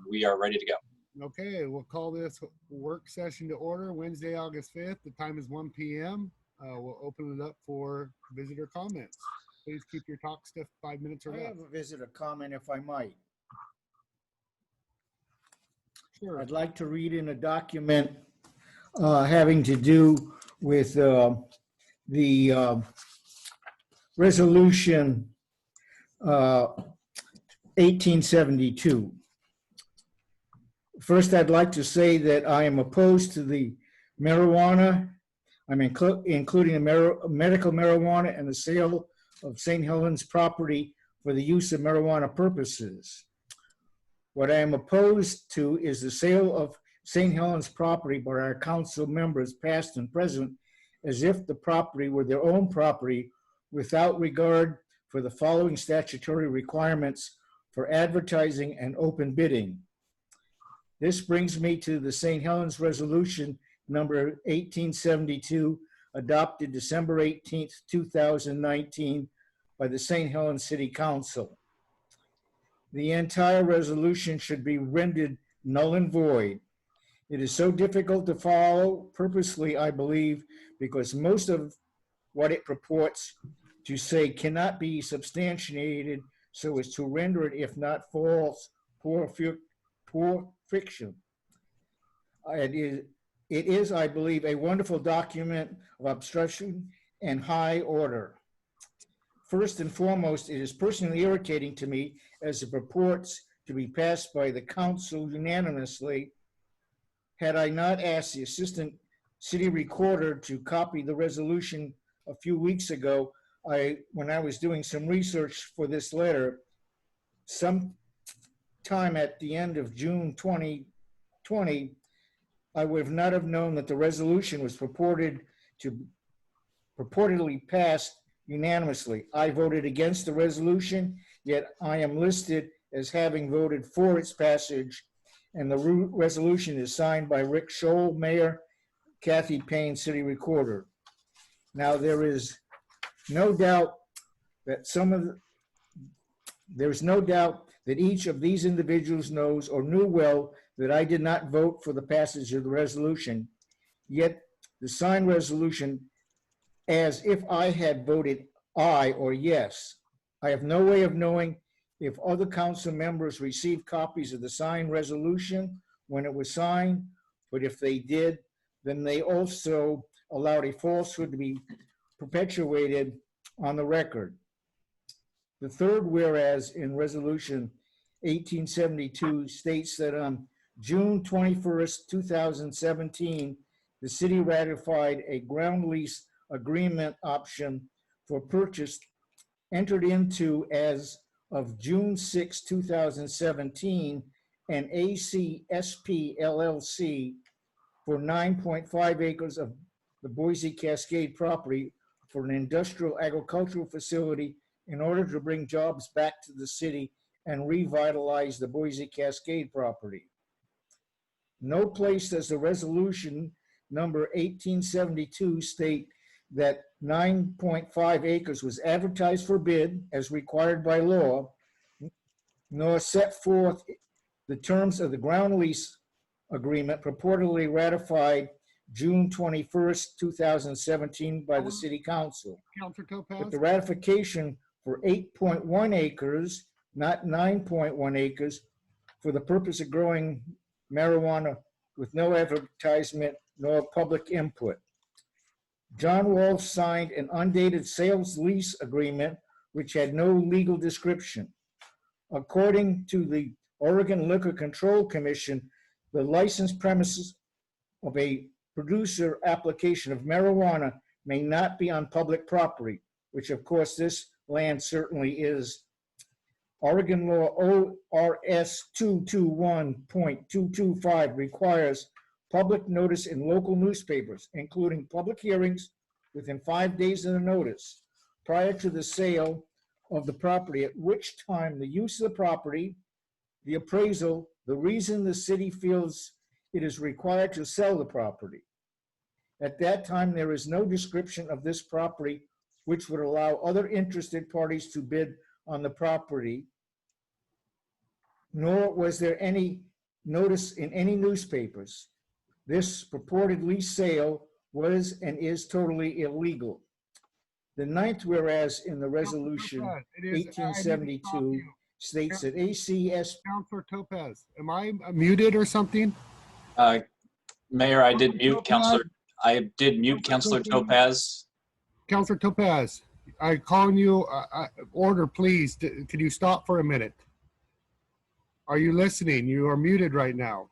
we are ready to go. Okay, we'll call this work session to order Wednesday, August 5th. The time is 1 p.m. We'll open it up for visitor comments. Please keep your talk stuff 5 minutes or I less. have a visitor comment, if I might. Sure. I'd like to read in a document having to do with the resolution 1872. First, I'd like to say that I am opposed to the marijuana. I'm including medical marijuana and the sale of St. Helens property for the use of marijuana purposes. What I am opposed to is the sale of St. Helens property by our council members, past and present, as if the property were their own property without regard for the following statutory requirements for advertising and open bidding. This brings me to the St. Helens Resolution number 1872, adopted December 18th, 2019 by the St. Helens City Council. The entire resolution should be rendered null and void. It is so difficult to follow, purposely, I believe, because most of what it purports to say cannot be substantiated so as to render it, if not false, poor fiction. It is, I believe, a wonderful document of obstruction and high order. First and foremost, it is personally irritating to me as it purports to be passed by the council unanimously. Had I not asked the assistant city recorder to copy the resolution a few weeks ago, when I was doing some research for this letter, sometime at the end of June 2020, I would not have known that the resolution was purportedly passed unanimously. I voted against the resolution, yet I am listed as having voted for its passage, and the resolution is signed by Rick Scholl, Mayor, Kathy Payne, City Recorder. Now, there is no doubt that there's no doubt that each of these individuals knows or knew well that I did not vote for the passage of the resolution, yet the signed resolution as if I had voted aye or yes. I have no way of knowing if other council members received copies of the signed resolution when it was signed, but if they did, then they also allowed a falsehood to be perpetuated on the record. The third whereas in resolution 1872 states that on June 21st, 2017, the city ratified a ground lease agreement option for purchase entered into as of June 6, 2017, an ACSP LLC for 9.5 acres of the Boise Cascade property for an industrial agricultural facility in order to bring jobs back to the city and revitalize the Boise Cascade property. No place does the resolution number 1872 state that 9.5 acres was advertised for bid as required by law, nor set forth the terms of the ground lease agreement purportedly ratified June 21st, 2017 by the City Council. But the ratification for 8.1 acres, not 9.1 acres, for the purpose of growing marijuana with no advertisement nor public input. John Walsh signed an undated sales lease agreement which had no legal description. According to the Oregon Liquor Control Commission, the licensed premises of a producer application of marijuana may not be on public property, which of course this land certainly is. Oregon law ORS 221.225 requires public notice in local newspapers, including public hearings within 5 days of the notice prior to the sale of the property, at which time the use of the property, the appraisal, the reason the city feels it is required to sell the property. At that time, there is no description of this property which would allow other interested parties to bid on the property. nor was there any notice in any newspapers. This purported lease sale was and is totally illegal. The ninth whereas in the resolution It is, I need to stop 1872 you. states that ACS, Counselor Topaz, am I muted or something? Mayor, I did mute Counselor Counselor Topaz. Counselor Topaz, I calling you, order, please. Can you stop for a minute? Are you listening? You are muted right now.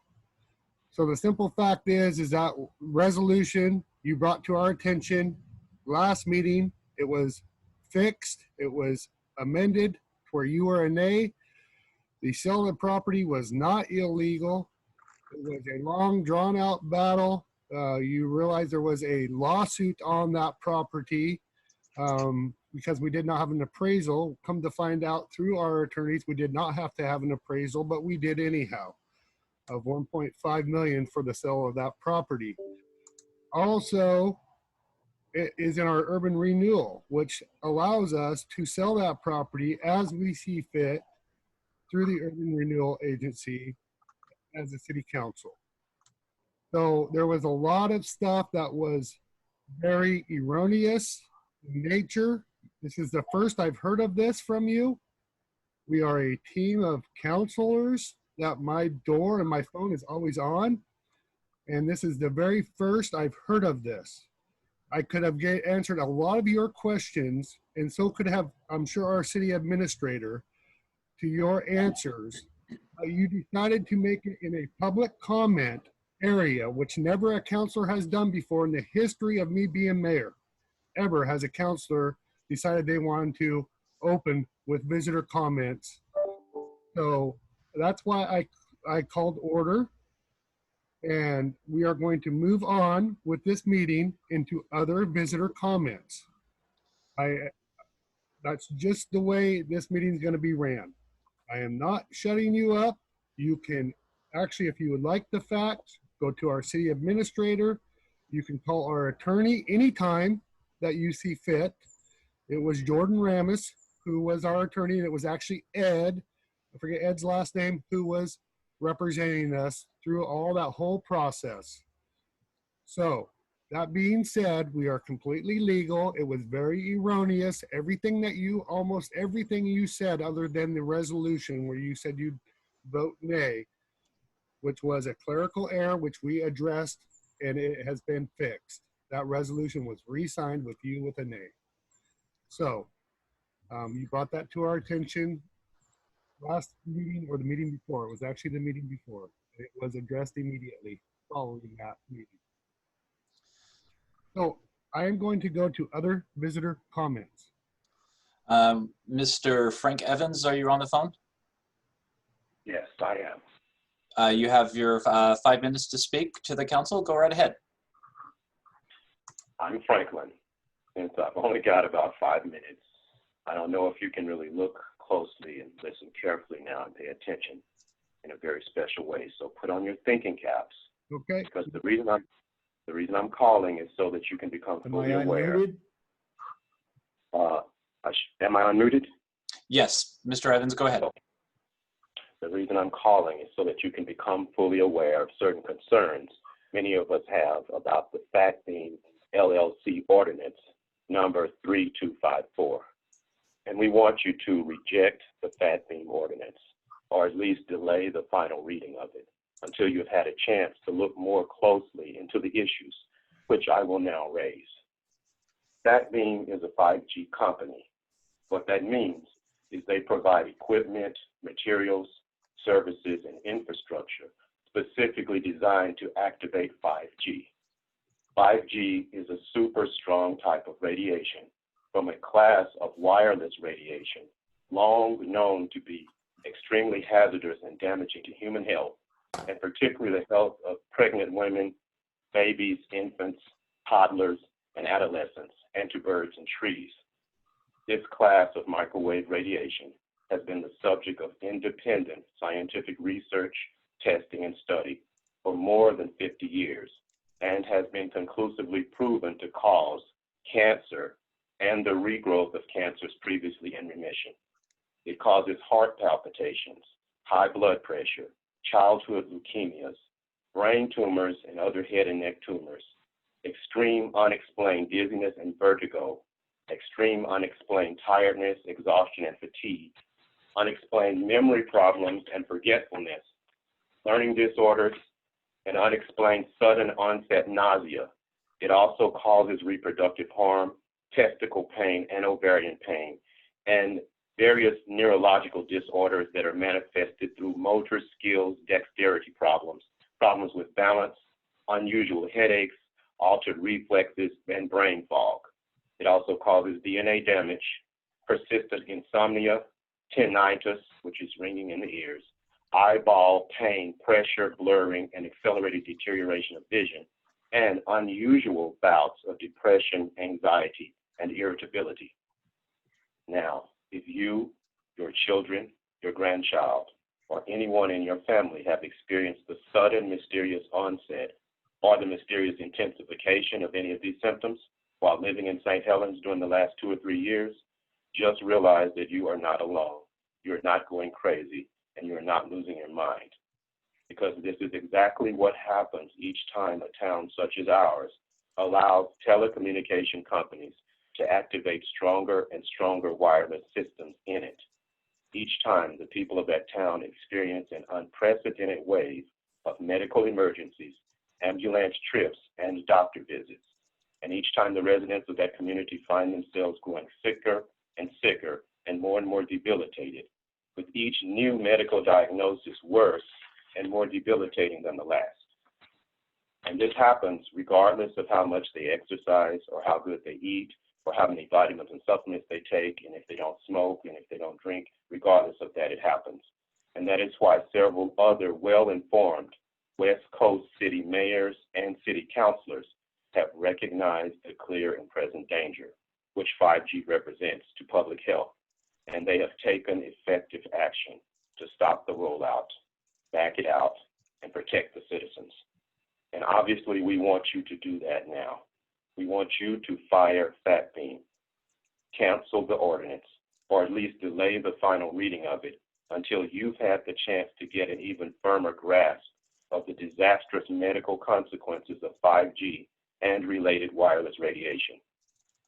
So the simple fact is that resolution you brought to our attention last meeting, it was fixed, it was amended where you were a nay. The sale of the property was not illegal. It was a long drawn out battle. You realize there was a lawsuit on that property because we did not have an appraisal. Come to find out through our attorneys, we did not have to have an appraisal, but we did anyhow, of 1.5 million for the sale of that property. Also, it is in our urban renewal, which allows us to sell that property as we see fit through the urban renewal agency as a city council. So there was a lot of stuff that was very erroneous in nature. This is the first I've heard of this from you. We are a team of counselors that my door and my phone is always on. And this is the very first I've heard of this. I could have answered a lot of your questions, and so could have, I'm sure, our city administrator to your answers. You decided to make it in a public comment area, which never a counselor has done before in the history of me being mayor. Ever has a counselor decided they wanted to open with visitor comments. So that's why I called order. And we are going to move on with this meeting into other visitor comments. That's just the way this meeting is going to be ran. I am not shutting you up. You can actually, if you would like the facts, go to our city administrator. You can call our attorney anytime that you see fit. It was Jordan Ramis who was our attorney, and it was actually Ed, I forget Ed's last name, who was representing us through all that whole process. So that being said, we are completely legal. It was very erroneous. Almost everything you said other than the resolution where you said you'd vote nay, which was a clerical error, which we addressed, and it has been fixed. That resolution was re-signed with you with a nay. So you brought that to our attention last meeting or the meeting before. It was actually the meeting before. It was addressed immediately following that meeting. So I am going to go to other visitor comments. Mr. Frank Evans, are you on the phone? Yes, I am. You have your 5 minutes to speak to the council. Go right ahead. I'm Franklin. Since I've only got about 5 minutes, I don't know if you can really look closely and listen carefully now and pay attention in a very special way. So put on your thinking caps. Okay. Because the reason I'm calling is so that you can become fully aware. unmuted? Am I unmuted? Yes, Mr. Evans, go ahead. The reason I'm calling is so that you can become fully aware of certain concerns many of us have about the Fat Beam LLC ordinance number 3254. And we want you to reject the Fat Beam ordinance, or at least delay the final reading of it until you've had a chance to look more closely into the issues, which I will now raise. Fat Beam is a 5G company. What that means is they provide equipment, materials, services, and infrastructure specifically designed to activate 5G. 5G is a super strong type of radiation from a class of wireless radiation long known to be extremely hazardous and damaging to human health, and particularly the health of pregnant women, babies, infants, toddlers, and adolescents, and to birds and trees. This class of microwave radiation has been the subject of independent scientific research, testing, and study for more than 50 years, and has been conclusively proven to cause cancer and the regrowth of cancers previously in remission. It causes heart palpitations, high blood pressure, childhood leukemias, brain tumors and other head and neck tumors, extreme unexplained dizziness and vertigo, extreme unexplained tiredness, exhaustion, and fatigue, unexplained memory problems and forgetfulness, learning disorders, and unexplained sudden onset nausea. It also causes reproductive harm, testicle pain, and ovarian pain, and various neurological disorders that are manifested through motor skills, dexterity problems, problems with balance, unusual headaches, altered reflexes, and brain fog. It also causes DNA damage, persistent insomnia, tinnitus, which is ringing in the ears, eyeball pain, pressure, blurring, and accelerated deterioration of vision, and unusual bouts of depression, anxiety, and irritability. Now, if you, your children, your grandchild, or anyone in your family have experienced the sudden mysterious onset or the mysterious intensification of any of these symptoms while living in St. Helens during the last 2 or 3 years, just realize that you are not alone. You're not going crazy, and you're not losing your mind. Because this is exactly what happens each time a town such as ours allows telecommunication companies to activate stronger and stronger wireless systems in it. Each time the people of that town experience an unprecedented wave of medical emergencies, ambulance trips, and doctor visits. And each time the residents of that community find themselves growing sicker and sicker and more debilitated, with each new medical diagnosis worse and more debilitating than the last. And this happens regardless of how much they exercise or how good they eat or how many vitamins and supplements they take, and if they don't smoke and if they don't drink, regardless of that, it happens. And that is why several other well-informed West Coast city mayors and city councilors have recognized the clear and present danger which 5G represents to public health, and they have taken effective action to stop the rollout, back it out, and protect the citizens. And obviously, we want you to do that now. We want you to fire FatBeam, cancel the ordinance, or at least delay the final reading of it until you've had the chance to get an even firmer grasp of the disastrous medical consequences of 5G and related wireless radiation,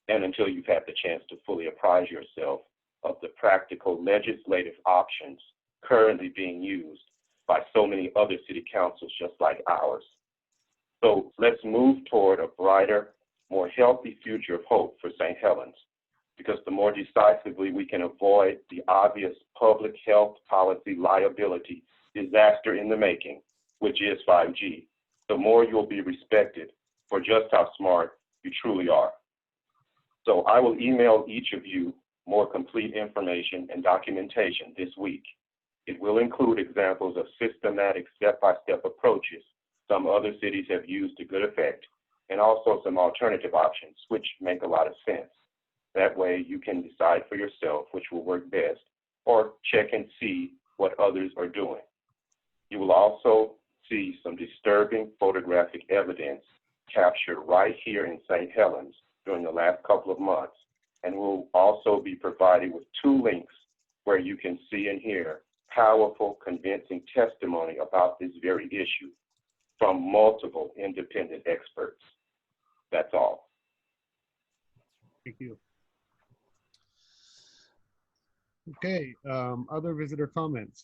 and until you've had the chance to fully apprise yourself of the practical legislative options currently being used by so many other city councils just like ours. So let's move toward a brighter, more healthy future of hope for St. Helens, because the more decisively we can avoid the obvious public health policy liability disaster in the making, which is 5G, the more you'll be respected for just how smart you truly are. So I will email each of you more complete information and documentation this week. It will include examples of systematic step-by-step approaches some other cities have used to good effect, and also some alternative options which make a lot of sense. That way you can decide for yourself which will work best, or check and see what others are doing. You will also see some disturbing photographic evidence captured right here in St. Helens during the last couple of months, and we'll also be provided with 2 links where you can see and hear powerful, convincing testimony about this very issue from multiple independent experts. That's all. Thank you. Okay, other visitor comments.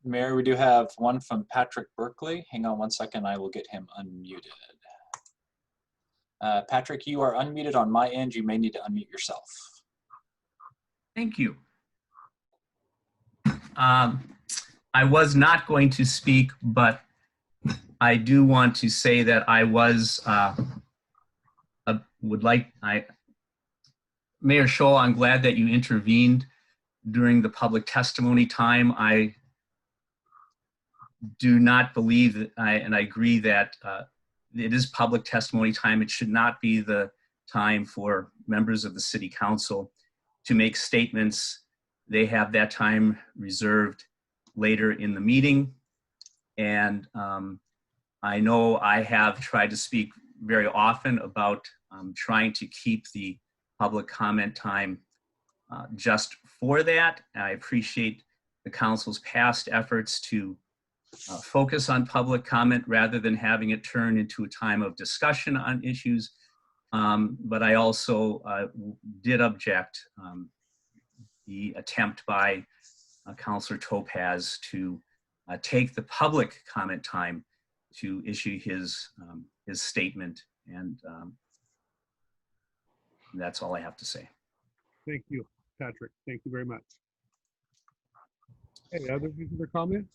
Mayor, we do have one from Patrick Berkeley. Hang on one second, I will get him unmuted. Patrick, you are unmuted on my end. You may need to unmute yourself. Thank you. I was not going to speak, but I do want to say that I was, Mayor Scholl, I'm glad that you intervened during the public testimony time. I do not believe that, and I agree that it is public testimony time. It should not be the time for members of the city council to make statements. They have that time reserved later in the meeting. And I know I have tried to speak very often about trying to keep the public comment time just for that. I appreciate the council's past efforts to focus on public comment rather than having it turn into a time of discussion on issues. But I also did object the attempt by Councilor Topaz to take the public comment time to issue his statement, and that's all I have to say. Thank you, Patrick. Thank you very much. Any other views or comments?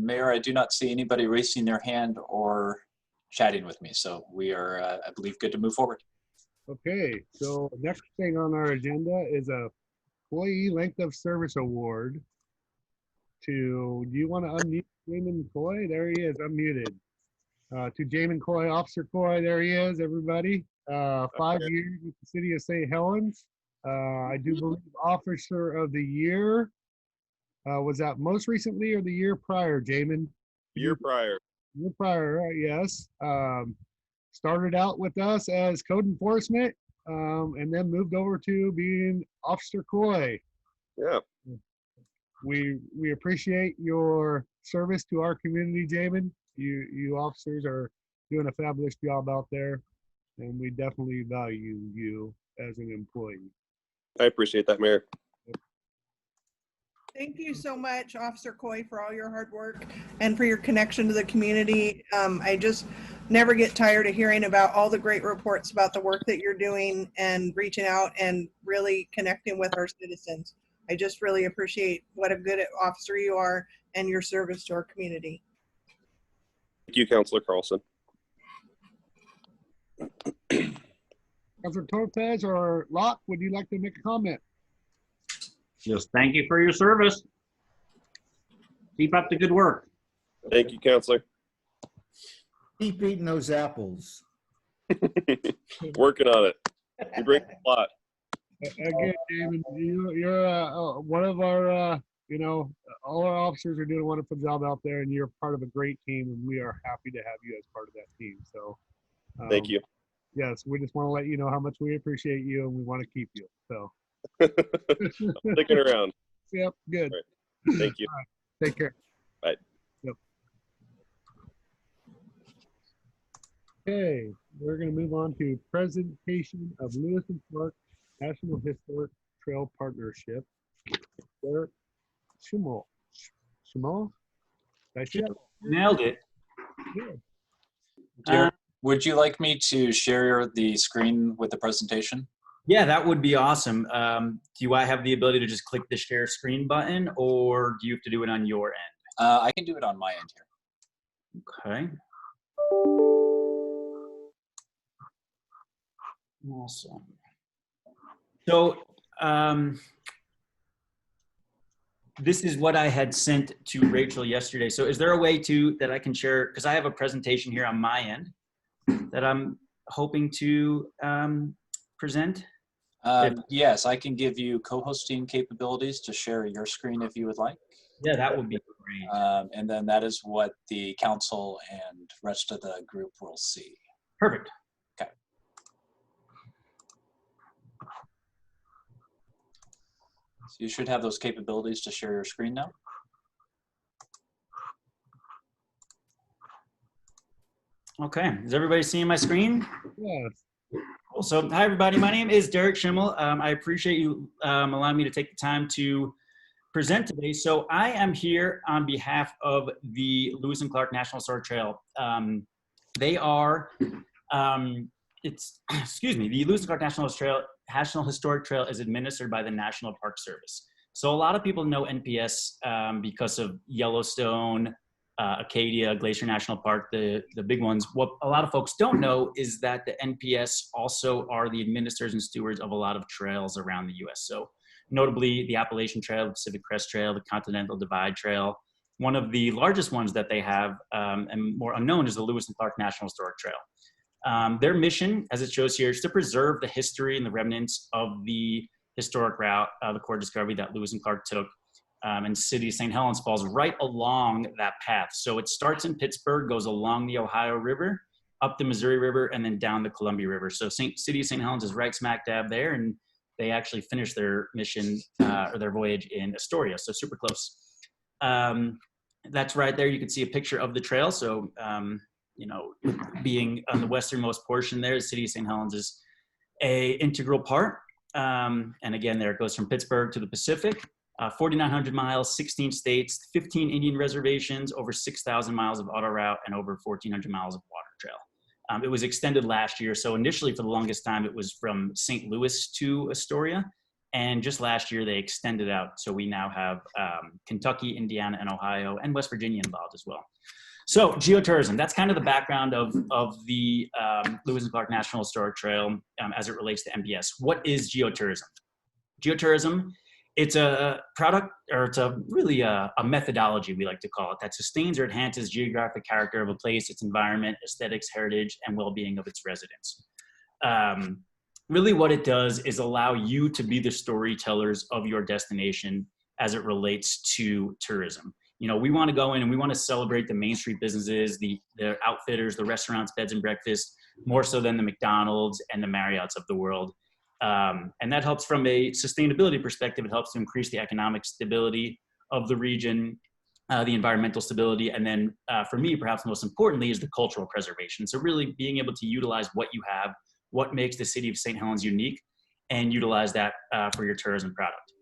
Mayor, I do not see anybody raising their hand or chatting with me, so we are, I believe, good to move forward. Okay, so next thing on our agenda is a employee length of service award to, do you want to unmute Jamin Coy? There he is, unmuted. To Jamin Coy, Officer Coy, there he is, everybody. 5 years with the city of St. Helens. I do believe Officer of the Year. Was that most recently or the year prior, Jamin? Year prior. Year prior, right, yes. Started out with us as code enforcement, and then moved over to being Officer Coy. Yeah. We appreciate your service to our community, Jamin. You officers are doing a fabulous job out there, and we definitely value you as an employee. I appreciate that, Mayor. Thank you so much, Officer Coy, for all your hard work and for your connection to the community. I just never get tired of hearing about all the great reports about the work that you're doing and reaching out and really connecting with our citizens. I just really appreciate what a good officer you are and your service to our community. Thank you, Councilor Carlson. Councilor Topaz or Locke, would you like to make a comment? Just thank you for your service. Keep up the good work. Thank you, Councilor. Keep eating those apples. Working on it. You bring a lot. Again, David, you're one of our, all our officers are doing a wonderful job out there, and you're part of a great team, and we are happy to have you as part of that team. So, Thank you. Yes, we just want to let you know how much we appreciate you, and we want to keep you. So, I'm sticking around. yep, good. Right. Thank you. Take care. Bye. Yep. Okay, we're going to move on to presentation of Lewis and Clark National Historic Trail Partnership. Derek Schimmel. Did I say that? Nailed it. Good. Derek, would you like me to share the screen with the presentation? Yeah, that would be awesome. Do I have the ability to just click the share screen button, or do you have to do it on your end? I can do it on my end here. Okay. Awesome. So this is what I had sent to Rachel yesterday. So is there a way that I can share, because I have a presentation here on my end that I'm hoping to present? Yes, I can give you co-hosting capabilities to share your screen if you would like. Yeah, that would be great. And then that is what the council and rest of the group will see. Perfect. Okay. So you should have those capabilities to share your screen now. Okay, is everybody seeing my screen? Yes. Cool. So hi everybody, my name is Derek Schimmel. I appreciate you allowing me to take the time to present today. So I am here on behalf of the Lewis and Clark National Historic Trail. They are, excuse me, the Lewis and Clark National Historic Trail is administered by the National Park Service. So a lot of people know NPS because of Yellowstone, Acadia, Glacier National Park, the big ones. What a lot of folks don't know is that the NPS also are the administrators and stewards of a lot of trails around the US. So notably the Appalachian Trail, the Pacific Crest Trail, the Continental Divide Trail. One of the largest ones that they have and more unknown is the Lewis and Clark National Historic Trail. Their mission, as it shows here, is to preserve the history and the remnants of the historic route, the core discovery that Lewis and Clark took. And City of St. Helens falls right along that path. So it starts in Pittsburgh, goes along the Ohio River, up the Missouri River, and then down the Columbia River. So City of St. Helens is right smack dab there. And they actually finished their mission or their voyage in Astoria, so super close. That's right there. You can see a picture of the trail. So, you know, being on the westernmost portion there, the city of St. Helens is a integral part. And again, there it goes from Pittsburgh to the Pacific, 4,900 miles, 16 states, 15 Indian reservations, over 6,000 miles of auto route, and over 1,400 miles of water trail. It was extended last year. So initially, for the longest time, it was from St. Louis to Astoria. And just last year, they extended out. So we now have Kentucky, Indiana, and Ohio, and West Virginia involved as well. So geotourism, that's kind of the background of the Lewis and Clark National Historic Trail as it relates to NPS. What is geotourism? Geotourism, it's a product, or it's really a methodology, we like to call it, that sustains or enhances geographic character of a place, its environment, aesthetics, heritage, and well-being of its residents. Really what it does is allow you to be the storytellers of your destination as it relates to tourism. You know, we want to go in and we want to celebrate the Main Street businesses, the outfitters, the restaurants, beds and breakfast, more so than the McDonald's and the Marriotts of the world. And that helps from a sustainability perspective. It helps to increase the economic stability of the region, the environmental stability, and then for me, perhaps most importantly, is the cultural preservation. So really being able to utilize what you have, what makes the city of St. Helens unique, and utilize that for your tourism product.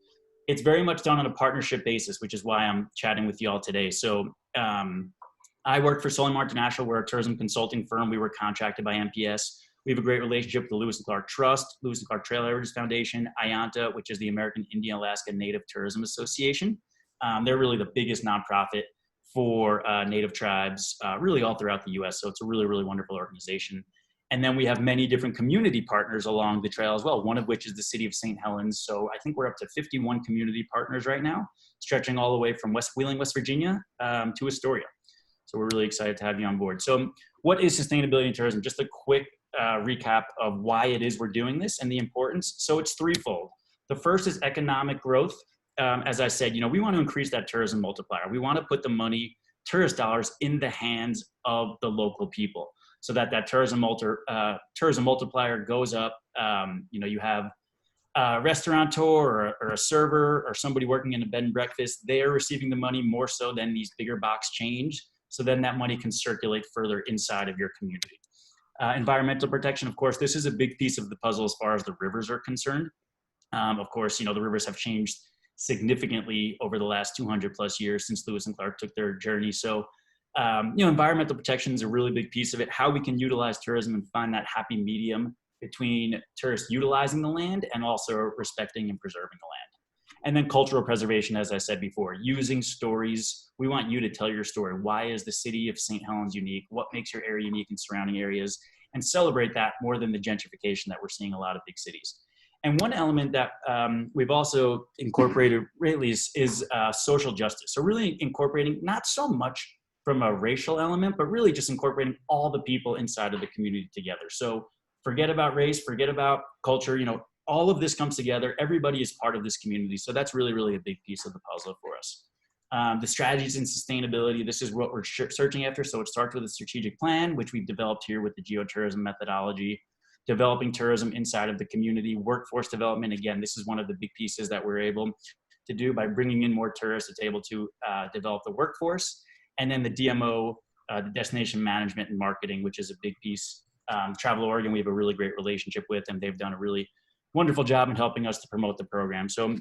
It's very much done on a partnership basis, which is why I'm chatting with you all today. So I work for Solimar International. We're a tourism consulting firm. We were contracted by NPS. We have a great relationship with the Lewis and Clark Trust, Lewis and Clark Trail Heritage Foundation, IANTA, which is the American Indian Alaska Native Tourism Association. They're really the biggest nonprofit for Native tribes, really all throughout the US. So it's a really, really wonderful organization. And then we have many different community partners along the trail as well, one of which is the city of St. Helens. So I think we're up to 51 community partners right now, stretching all the way from Wheeling, West Virginia to Astoria. So we're really excited to have you on board. So what is sustainability in tourism? Just a quick recap of why it is we're doing this and the importance. So it's threefold. The first is economic growth. As I said, you know, we want to increase that tourism multiplier. We want to put the money, tourist dollars, in the hands of the local people, so that tourism multiplier goes up. You know, you have a restaurateur or a server or somebody working in a bed and breakfast, they are receiving the money more so than these bigger box change. So then that money can circulate further inside of your community. Environmental protection, of course, this is a big piece of the puzzle as far as the rivers are concerned. Of course, you know, the rivers have changed significantly over the last 200 plus years since Lewis and Clark took their journey. So, you know, environmental protection is a really big piece of it. How we can utilize tourism and find that happy medium between tourists utilizing the land and also respecting and preserving the land. And then cultural preservation, as I said before, using stories. We want you to tell your story. Why is the city of St. Helens unique? What makes your area unique in surrounding areas? And celebrate that more than the gentrification that we're seeing in a lot of big cities. And one element that we've also incorporated lately is social justice. So really incorporating not so much from a racial element, but really just incorporating all the people inside of the community together. So forget about race, forget about culture, you know, all of this comes together. Everybody is part of this community. So that's really, really a big piece of the puzzle for us. The strategies in sustainability, this is what we're searching after. So it starts with a strategic plan, which we've developed here with the geotourism methodology, developing tourism inside of the community, workforce development. Again, this is one of the big pieces that we're able to do by bringing in more tourists. It's able to develop the workforce. And then the DMO, the destination management and marketing, which is a big piece. Travel Oregon, we have a really great relationship with, and they've done a really wonderful job in helping us to promote the program. So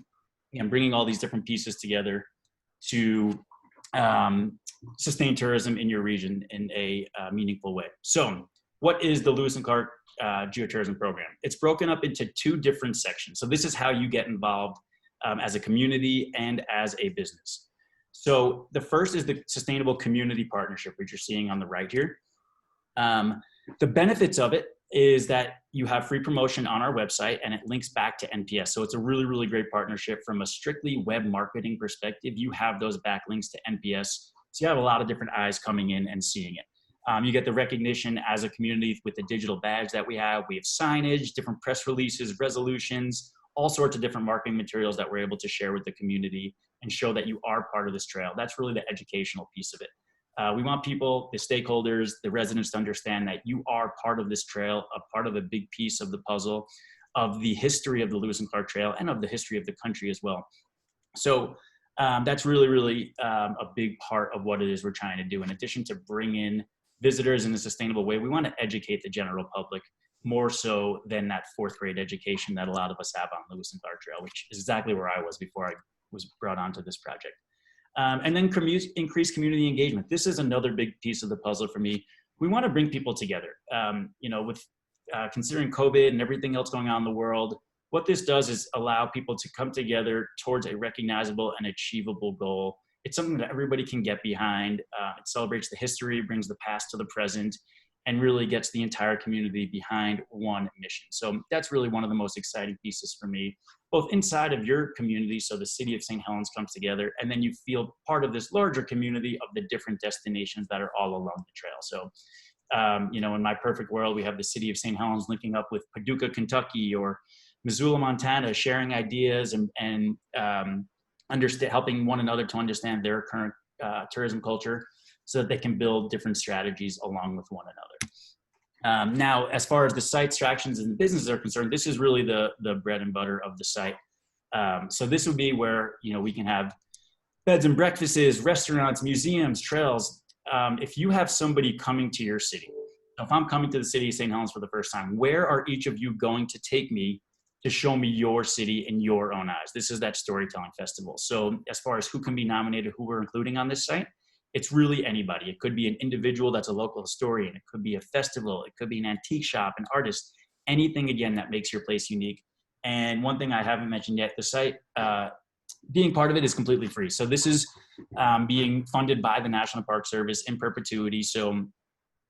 again, bringing all these different pieces together to sustain tourism in your region in a meaningful way. So what is the Lewis and Clark geotourism program? It's broken up into two different sections. So this is how you get involved as a community and as a business. So the first is the Sustainable Community Partnership, which you're seeing on the right here. The benefits of it is that you have free promotion on our website and it links back to NPS. So it's a really, really great partnership from a strictly web marketing perspective. You have those backlinks to NPS. So you have a lot of different eyes coming in and seeing it. You get the recognition as a community with the digital badge that we have. We have signage, different press releases, resolutions, all sorts of different marketing materials that we're able to share with the community and show that you are part of this trail. That's really the educational piece of it. We want people, the stakeholders, the residents to understand that you are part of this trail, a part of a big piece of the puzzle. of the history of the Lewis and Clark Trail and of the history of the country as well. So that's really, really a big part of what it is we're trying to do. In addition to bring in visitors in a sustainable way, we want to educate the general public more so than that fourth grade education that a lot of us have on Lewis and Clark Trail, which is exactly where I was before I was brought onto this project. And then increase community engagement. This is another big piece of the puzzle for me. We want to bring people together. With considering COVID and everything else going on in the world, what this does is allow people to come together towards a recognizable and achievable goal. It's something that everybody can get behind. It celebrates the history, brings the past to the present, and really gets the entire community behind one mission. So that's really one of the most exciting pieces for me, both inside of your community, so the city of St. Helens comes together, and then you feel part of this larger community of the different destinations that are all along the trail. So, in my perfect world, we have the city of St. Helens linking up with Paducah, Kentucky, or Missoula, Montana, sharing ideas and helping one another to understand their current tourism culture so that they can build different strategies along with one another. Now, as far as the site attractions and businesses are concerned, this is really the bread and butter of the site. So this would be where, we can have beds and breakfasts, restaurants, museums, trails. If you have somebody coming to your city, if I'm coming to the city of St. Helens for the first time, where are each of you going to take me to show me your city in your own eyes? This is that storytelling festival. So as far as who can be nominated, who we're including on this site, it's really anybody. It could be an individual that's a local historian. It could be a festival. It could be an antique shop, an artist, anything, again, that makes your place unique. And one thing I haven't mentioned yet, the site, being part of it is completely free. So this is being funded by the National Park Service in perpetuity. So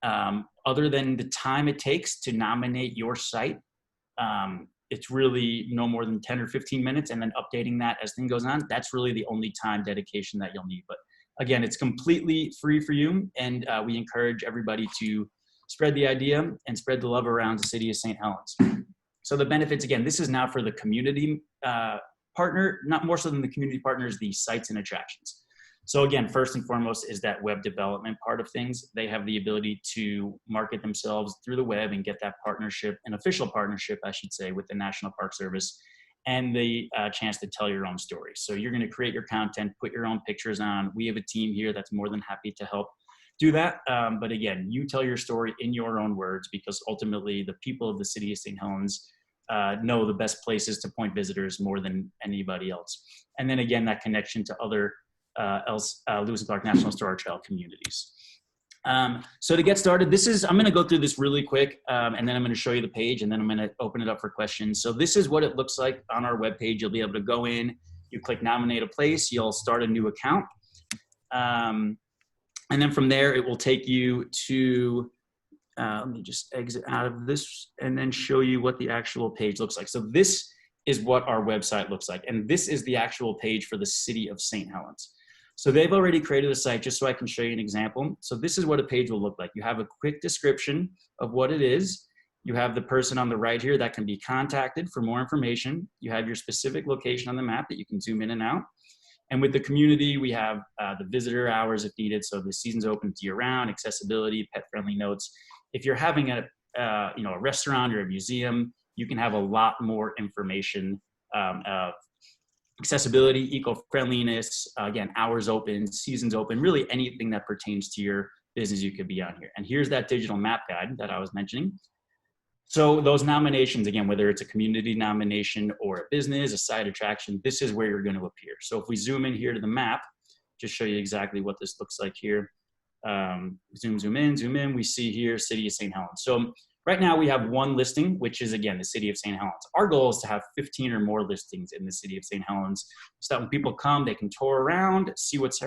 other than the time it takes to nominate your site, it's really no more than 10 or 15 minutes, and then updating that as things goes on. That's really the only time dedication that you'll need. But again, it's completely free for you, and we encourage everybody to spread the idea and spread the love around the city of St. Helens. So the benefits, again, this is now for the community partner, not more so than the community partners, the sites and attractions. So again, first and foremost is that web development part of things. They have the ability to market themselves through the web and get that partnership, an official partnership, I should say, with the National Park Service, and the chance to tell your own story. So you're going to create your content, put your own pictures on. We have a team here that's more than happy to help do that. But again, you tell your story in your own words, because ultimately the people of the city of St. Helens know the best places to point visitors more than anybody else. And then again, that connection to other Lewis and Clark National Historic Trail communities. So to get started, I'm going to go through this really quick, and then I'm going to show you the page, and then I'm going to open it up for questions. So this is what it looks like on our webpage. You'll be able to go in, you click nominate a place, you'll start a new account. And then from there, it will take you to, let me just exit out of this and then show you what the actual page looks like. So this is what our website looks like. And this is the actual page for the city of St. Helens. So they've already created a site just so I can show you an example. So this is what a page will look like. You have a quick description of what it is. You have the person on the right here that can be contacted for more information. You have your specific location on the map that you can zoom in and out. And with the community, we have the visitor hours if needed. So the season's open year round, accessibility, pet-friendly notes. If you're having a restaurant or a museum, you can have a lot more information of accessibility, eco-friendliness, again, hours open, seasons open, really anything that pertains to your business you could be on here. And here's that digital map guide that I was mentioning. So those nominations, again, whether it's a community nomination or a business, a site attraction, this is where you're going to appear. So if we zoom in here to the map, just show you exactly what this looks like here. Zoom in, we see here, City of St. Helens. So right now we have one listing, which is, again, the City of St. Helens. Our goal is to have 15 or more listings in the City of St. Helens so that when people come, they can tour around, see what's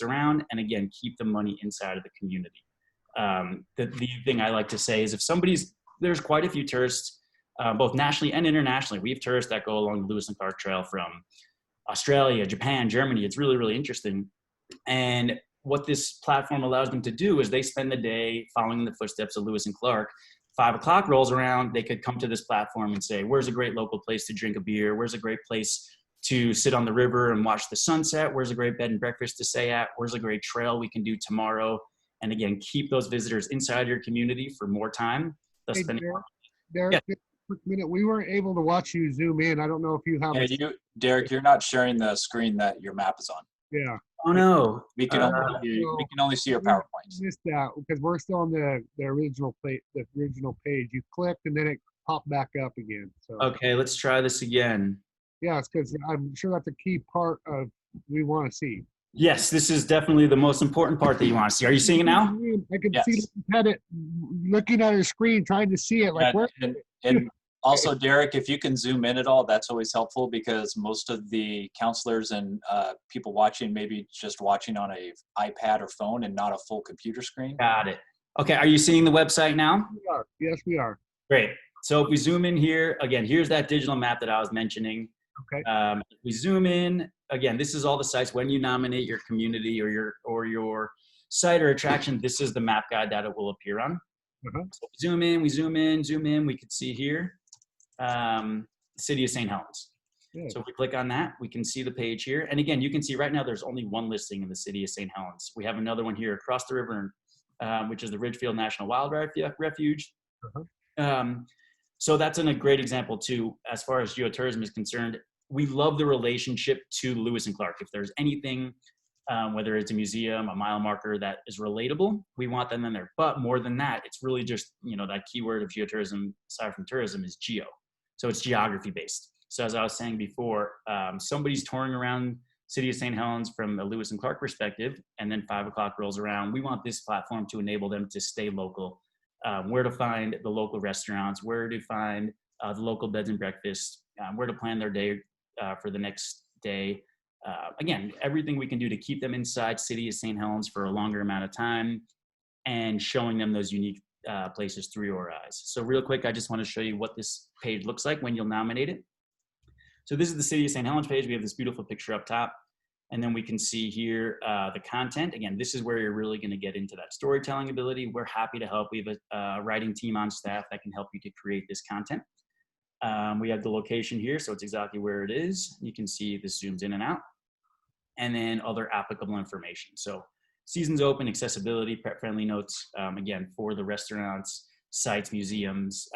around, and again, keep the money inside of the community. The thing I like to say is there's quite a few tourists, both nationally and internationally. We have tourists that go along the Lewis and Clark Trail from Australia, Japan, Germany. It's really, really interesting. And what this platform allows them to do is they spend the day following the footsteps of Lewis and Clark. 5 o'clock rolls around, they could come to this platform and say, where's a great local place to drink a beer? Where's a great place to sit on the river and watch the sunset? Where's a great bed and breakfast to stay at? Where's a great trail we can do tomorrow? And again, keep those visitors inside your community for more time. Hey, Derek, Yeah. quick minute. We weren't able to watch you zoom in. I don't know if you have. Yeah, Derek, you're not sharing the screen that your map is on. Yeah. Oh no. We can only see your PowerPoints. Missed that because we're still on the original the original page. You clicked and then it popped back up again. So Okay, let's try this again. yeah, it's because I'm sure that's a key part of we want to see. Yes, this is definitely the most important part that you want to see. Are you seeing it now? I can Yes. see the head looking at his screen, trying to see it. Like, Yeah, where? and also, Derek, if you can zoom in at all, that's always helpful because most of the counselors and people watching maybe just watching on a iPad or phone and not a full computer screen. Got it. Okay, are you seeing the website now? We are. Yes, we are. Great. So if we zoom in here, again, here's that digital map that I was mentioning. Okay. If we zoom in, again, this is all the sites. When you nominate your community or your site or attraction, this is the map guide that it will appear on. Uh-huh. So we zoom in, zoom in, we can see here, City of St. Helens. Yeah. So if we click on that, we can see the page here. And again, you can see right now there's only one listing in the City of St. Helens. We have another one here across the river, which is the Ridgefield National Wildlife Refuge. Uh-huh. So that's a great example too, as far as geotourism is concerned. We love the relationship to Lewis and Clark. If there's anything, whether it's a museum, a mile marker that is relatable, we want them in there. But more than that, it's really just, that keyword of geotourism, aside from tourism, is geo. So it's geography based. So as I was saying before, somebody's touring around City of St. Helens from a Lewis and Clark perspective, and then 5 o'clock rolls around. We want this platform to enable them to stay local, where to find the local restaurants, where to find the local beds and breakfasts, where to plan their day for the next day. Again, everything we can do to keep them inside City of St. Helens for a longer amount of time and showing them those unique places through your eyes. So real quick, I just want to show you what this page looks like when you'll nominate it. So this is the City of St. Helens page. We have this beautiful picture up top. And then we can see here the content. Again, this is where you're really going to get into that storytelling ability. We're happy to help. We have a writing team on staff that can help you to create this content. We have the location here, so it's exactly where it is. You can see this zooms in and out. And then other applicable information. So seasons open, accessibility, pet-friendly notes. Again, for the restaurants, sites, museums,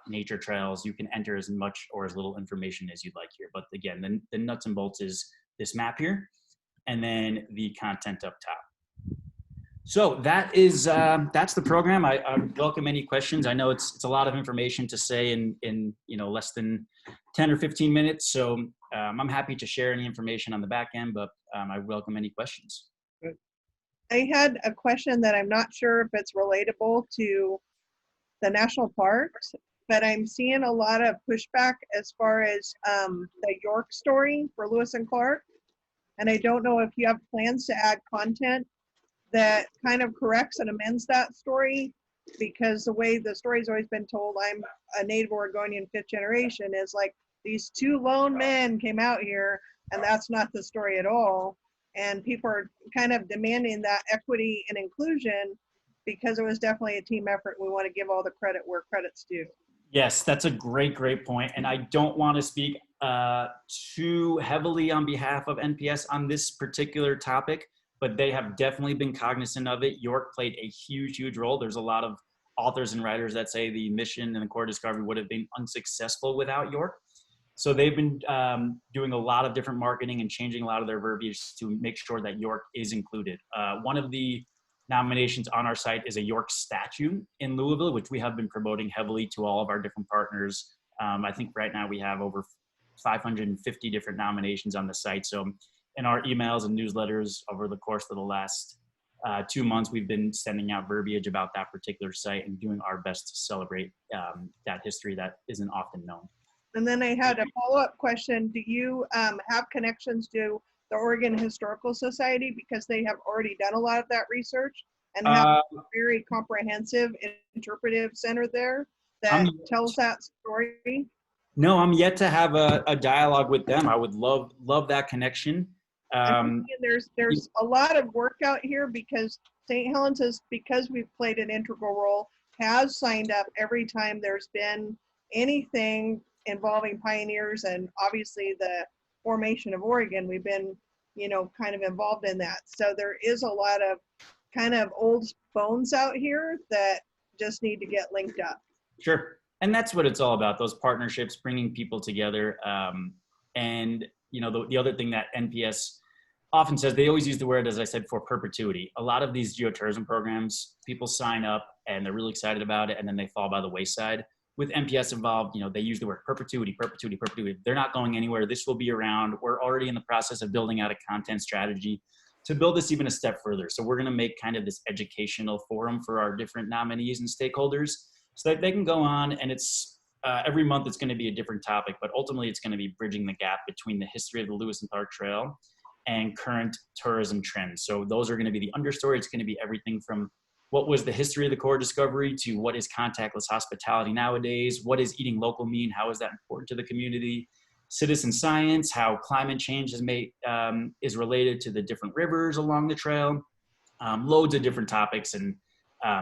nature trails, you can enter as much or as little information as you'd like here. But again, the nuts and bolts is this map here, and then the content up top. So that is that's the program. I welcome any questions. I know it's a lot of information to say in less than 10 or 15 minutes. So I'm happy to share any information on the back end, but I welcome any questions. I had a question that I'm not sure if it's relatable to the national parks, but I'm seeing a lot of pushback as far as the York story for Lewis and Clark. And I don't know if you have plans to add content that kind of corrects and amends that story, because the way the story's always been told, I'm a native Oregonian 5th generation, is like these 2 lone men came out here, and that's not the story at all. And people are kind of demanding that equity and inclusion because it was definitely a team effort. We want to give all the credit where credit's due. Yes, that's a great point. And I don't want to speak too heavily on behalf of NPS on this particular topic, but they have definitely been cognizant of it. York played a huge role. There's a lot of authors and writers that say the mission and the core discovery would have been unsuccessful without York. So they've been doing a lot of different marketing and changing a lot of their verbiage to make sure that York is included. One of the nominations on our site is a York statue in Louisville, which we have been promoting heavily to all of our different partners. I think right now we have over 550 different nominations on the site. So in our emails and newsletters over the course of the last 2 months, we've been sending out verbiage about that particular site and doing our best to celebrate that history that isn't often known. And then I had a follow-up question. Do you have connections to the Oregon Historical Society, because they have already done a lot of that research and have a very comprehensive interpretive center there that tells that story? No, I'm yet to have a dialogue with them. I would love that connection. There's a lot of work out here, because St. Helens is, because we've played an integral role, has signed up every time there's been anything involving pioneers, and obviously the formation of Oregon, we've been, kind of involved in that. So there is a lot of kind of old bones out here that just need to get linked up. Sure. And that's what it's all about, those partnerships, bringing people together. And, you know, the other thing that NPS often says, they always use the word, as I said, for perpetuity. A lot of these geotourism programs, people sign up and they're really excited about it, and then they fall by the wayside. With NPS involved, you know, they use the word perpetuity, perpetuity, perpetuity. They're not going anywhere. This will be around. We're already in the process of building out a content strategy to build this even a step further. So we're going to make kind of this educational forum for our different nominees and stakeholders so that they can go on, and it's every month it's going to be a different topic, but ultimately it's going to be bridging the gap between the history of the Lewis and Clark Trail and current tourism trends. So those are going to be the understory. It's going to be everything from what was the history of the core discovery to what is contactless hospitality nowadays, what is eating local mean, how is that important to the community, citizen science, how climate change is related to the different rivers along the trail, loads of different topics. And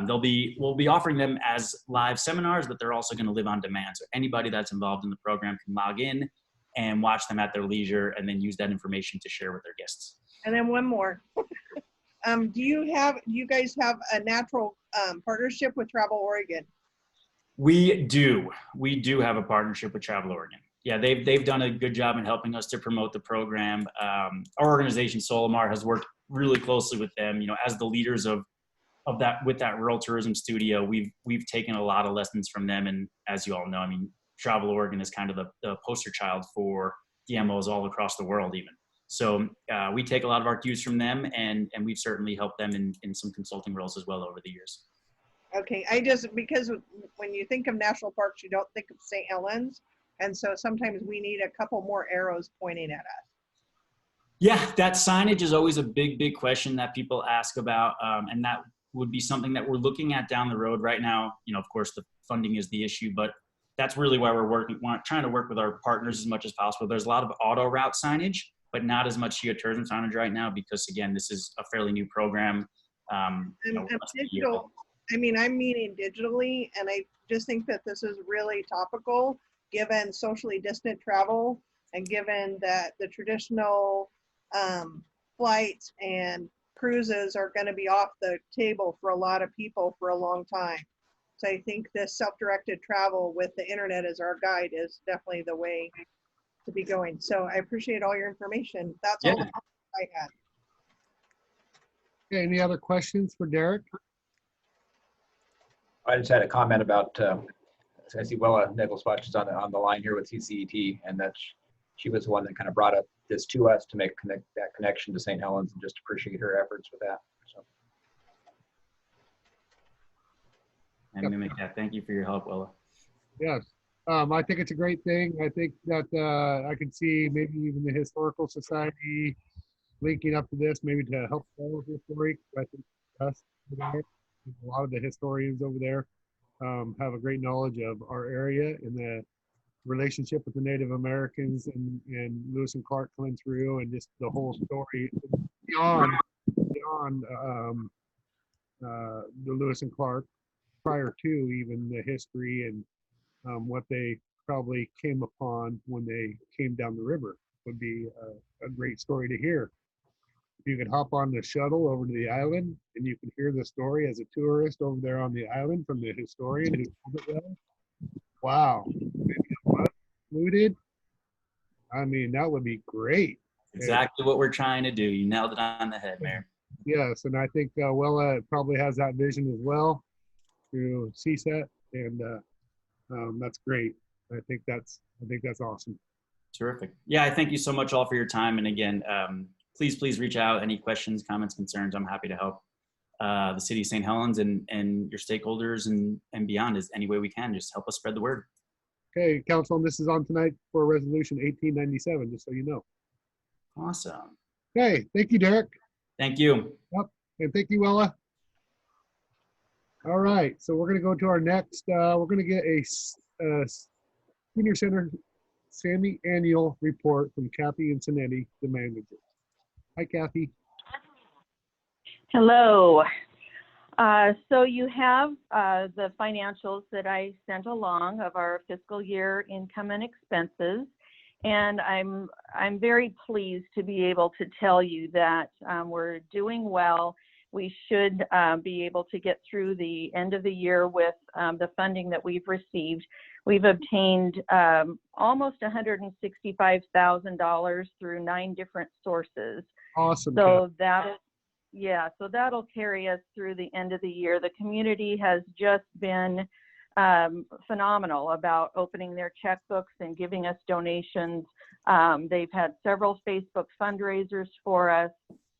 we'll be offering them as live seminars, but they're also going to live on demand. So anybody that's involved in the program can log in and watch them at their leisure, and then use that information to share with their guests. And then one more. Do you guys have a natural partnership with Travel Oregon? We do have a partnership with Travel Oregon. Yeah, they've done a good job in helping us to promote the program. Our organization Solimar has worked really closely with them. You know, as the leaders of that, with that rural tourism studio, we've taken a lot of lessons from them. And as you all know, I mean, Travel Oregon is kind of the poster child for DMOs all across the world even. So we take a lot of our cues from them, and we've certainly helped them in some consulting roles as well over the years. Okay, because when you think of national parks, you don't think of St. Helens. And so sometimes we need a couple more arrows pointing at us. Yeah, that signage is always a big question that people ask about. And that would be something that we're looking at down the road right now. You know, of course, the funding is the issue, but that's really why we're trying to work with our partners as much as possible. There's a lot of auto route signage, but not as much geotourism signage right now because, again, this is a fairly new program. Digital, I mean, I'm meaning digitally, and I just think that this is really topical given socially distant travel and given that the traditional flights and cruises are going to be off the table for a lot of people for a long time. So I think this self-directed travel with the internet as our guide is definitely the way to be going. So I appreciate all your information. That's all I had. Okay, any other questions for Derek? I just had a comment about, I see Willa Nichols-Watch is on the line here with CCET, and that she was the one that kind of brought up this to us to make that connection to St. Helens, and just appreciate her efforts with that. So. And mimic that. Thank you for your help, Willa. Yes, I think it's a great thing. I think that I could see maybe even the Historical Society linking up to this, maybe to help tell the story. I think us, a lot of the historians over there have a great knowledge of our area and the relationship with the Native Americans and Lewis and Clark coming through, and just the whole story beyond the Lewis and Clark, prior to even the history and what they probably came upon when they came down the river would be a great story to hear. If you could hop on the shuttle over to the island and you can hear the story as a tourist over there on the island from the historian who told it well. Wow. Included. I mean, that would be great. Exactly what we're trying to do. You nailed it on the head, Mayor. Yes, and I think Willa probably has that vision as well through CSET, and that's great. I think that's awesome. Terrific. Yeah, I thank you so much all for your time. And again, please reach out. Any questions, comments, concerns, I'm happy to help the city of St. Helens and your stakeholders and beyond as any way we can. Just help us spread the word. Okay, Council, this is on tonight for Resolution 1897, just so you know. Awesome. Okay, thank you, Derek. Thank you. Yep, and thank you, Willa. All right, so we're going to go to our next, we're going to get a Senior Center semi-annual report from Kathy Incinetti, the manager. Hi, Kathy. Hello. So you have the financials that I sent along of our fiscal year income and expenses, and I'm very pleased to be able to tell you that we're doing well. we should be able to get through the end of the year with the funding that we've received. We've obtained almost $165,000 through 9 different sources. Awesome. So that'll carry us through the end of the year. The community has just been phenomenal about opening their checkbooks and giving us donations. They've had several Facebook fundraisers for us.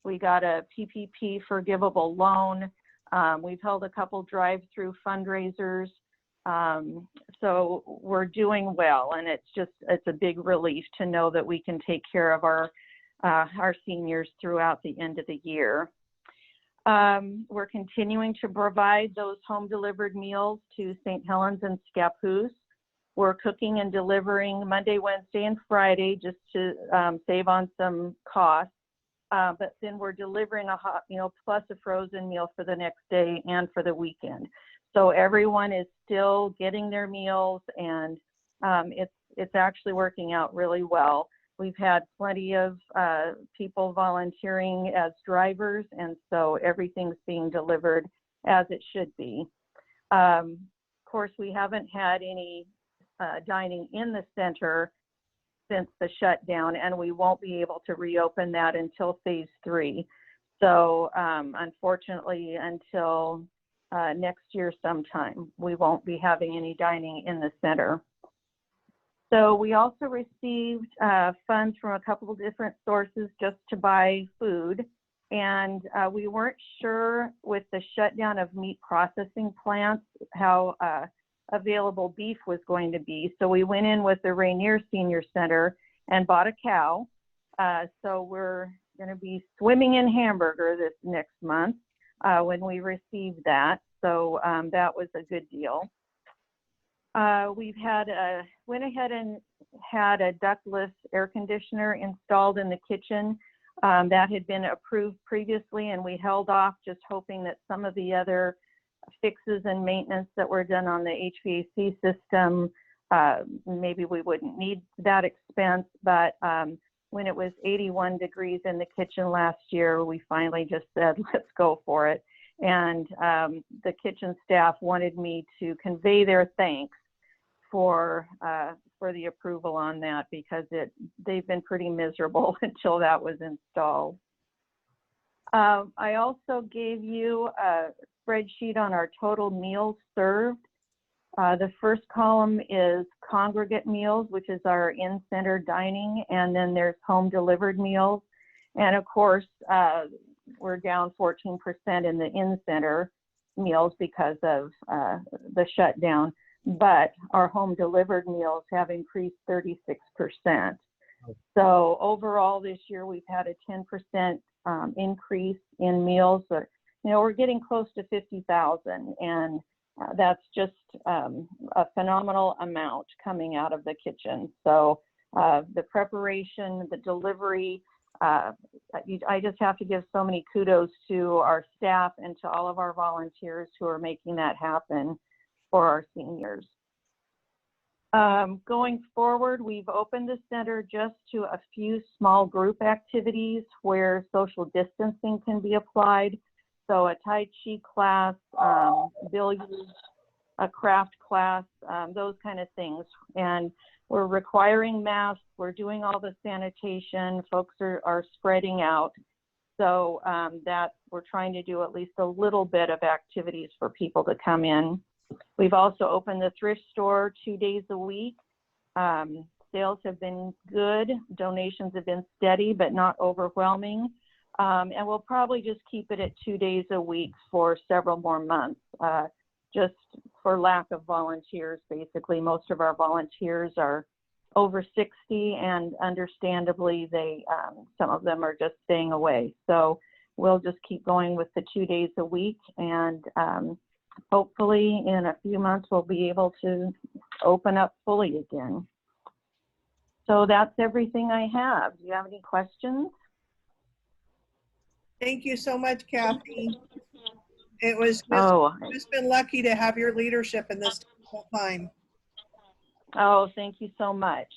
We got a PPP forgivable loan. We've held a couple drive-through fundraisers. So we're doing well, and it's a big relief to know that we can take care of our seniors throughout the end of the year. We're continuing to provide those home delivered meals to St. Helens and Scappoose. We're cooking and delivering Monday, Wednesday, and Friday just to save on some costs. But then we're delivering a hot meal plus a frozen meal for the next day and for the weekend. So everyone is still getting their meals, and it's actually working out really well. We've had plenty of people volunteering as drivers, and so everything's being delivered as it should be. Of course, we haven't had any dining in the center since the shutdown, and we won't be able to reopen that until phase 3. So unfortunately, until next year sometime, we won't be having any dining in the center. So we also received funds from a couple of different sources just to buy food. And we weren't sure with the shutdown of meat processing plants how available beef was going to be. So we went in with the Rainier Senior Center and bought a cow. So we're going to be swimming in hamburger this next month when we receive that. So that was a good deal. We've went ahead and had a ductless air conditioner installed in the kitchen. That had been approved previously, and we held off just hoping that some of the other fixes and maintenance that were done on the HVAC system, maybe we wouldn't need that expense. But when it was 81 degrees in the kitchen last year, we finally just said, let's go for it. And the kitchen staff wanted me to convey their thanks for the approval on that, because they've been pretty miserable until that was installed. I also gave you a spreadsheet on our total meals served. The first column is congregate meals, which is our in-center dining, and then there's home delivered meals. And of course, we're down 14% in the in-center meals because of the shutdown, but our home delivered meals have increased 36%. So overall this year, we've had a 10% increase in meals. But, we're getting close to 50,000, and that's just a phenomenal amount coming out of the kitchen. So the preparation, the delivery, I just have to give so many kudos to our staff and to all of our volunteers who are making that happen for our seniors. Going forward, we've opened the center just to a few small group activities where social distancing can be applied. So a Tai Chi class, billiards, a craft class, those kind of things. And we're requiring masks. We're doing all the sanitation. Folks are spreading out. So that we're trying to do at least a little bit of activities for people to come in. We've also opened the thrift store 2 days a week. Sales have been good. Donations have been steady, but not overwhelming. And we'll probably just keep it at 2 days a week for several more months, just for lack of volunteers. Basically, most of our volunteers are over 60, and understandably, some of them are just staying away. So we'll just keep going with the 2 days a week, and hopefully in a few months we'll be able to open up fully again. So that's everything I have. Do you have any questions? Thank you so much, Kathy. It was just been lucky to have your leadership in this whole time. Oh, thank you so much.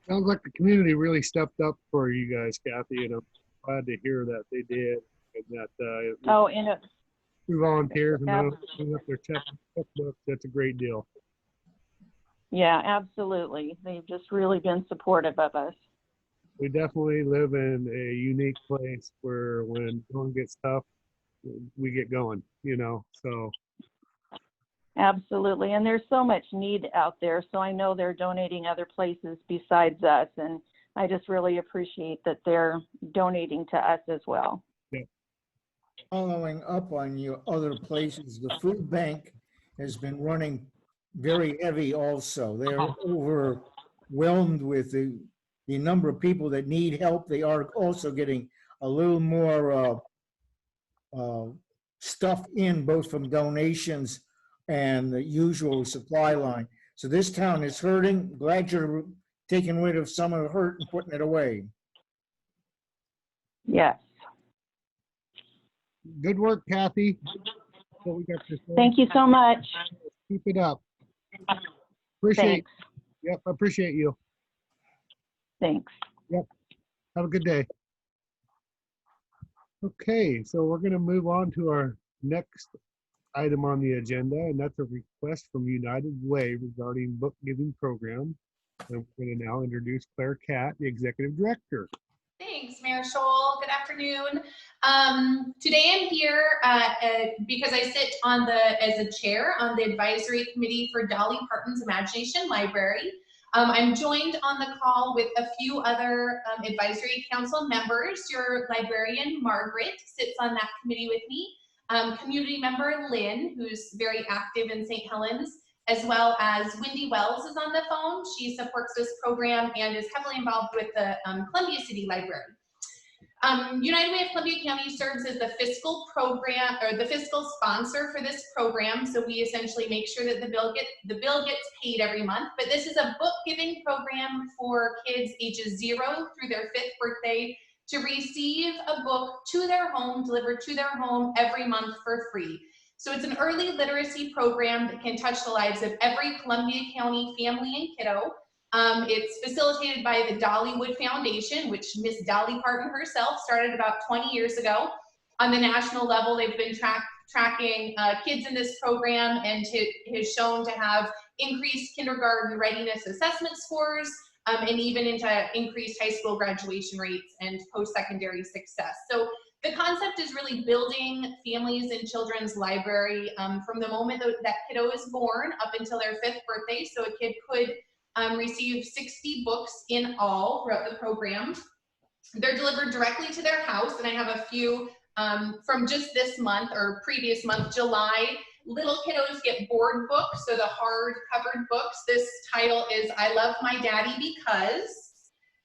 Sounds like the community really stepped up for you guys, Kathy. glad to hear that they did, and that Oh, and it, through volunteers and Yeah. those clean up their checkbooks. That's a great deal. yeah, absolutely. They've just really been supportive of us. We definitely live in a unique place where when going gets tough, we get going, you know, so. Absolutely. And there's so much need out there. So I know they're donating other places besides us. And I just really appreciate that they're donating to us as well. Following up on your other places, the food bank has been running very heavy also. They're overwhelmed with the number of people that need help. They are also getting a little more stuff in, both from donations and the usual supply line. So this town is hurting. Glad you're taking rid of some of the hurt and putting it away. Yes. Good work, Kathy. So we got to say. Thank you so much. Keep it up. Appreciate. Thanks. Yep, appreciate you. Thanks. Have a good day. Okay, so we're going to move on to our next item on the agenda, and that's a request from United Way regarding book giving program. And we're going to now introduce Claire Catt, the executive director. Thanks, Mayor Scholl. Good afternoon. Today I'm here because I sit on as a chair on the advisory committee for Dolly Parton's Imagination Library. I'm joined on the call with a few other advisory council members. Your librarian, Margaret, sits on that committee with me. Community member Lynn, who's very active in St. Helens, as well as Wendy Wells is on the phone. She supports this program and is heavily involved with the Columbia City Library. United Way of Columbia County serves as the fiscal program, or the fiscal sponsor for this program. So we essentially make sure that the bill gets paid every month. But this is a book giving program for kids ages 0 through their 5th birthday to receive a book to their home, delivered to their home every month for free. So it's an early literacy program that can touch the lives of every Columbia County family and kiddo. It's facilitated by the Dollywood Foundation, which Miss Dolly Parton herself started about 20 years ago. On the national level, they've been tracking kids in this program, and has shown to have increased kindergarten readiness assessment scores, and even into increased high school graduation rates and post-secondary success. So the concept is really building families and children's library from the moment that kiddo is born up until their 5th birthday. So a kid could receive 60 books in all throughout the program. They're delivered directly to their house, and I have a few from just this month or previous month, July. Little kiddos get board books, so the hard covered books. This title is I Love My Daddy Because.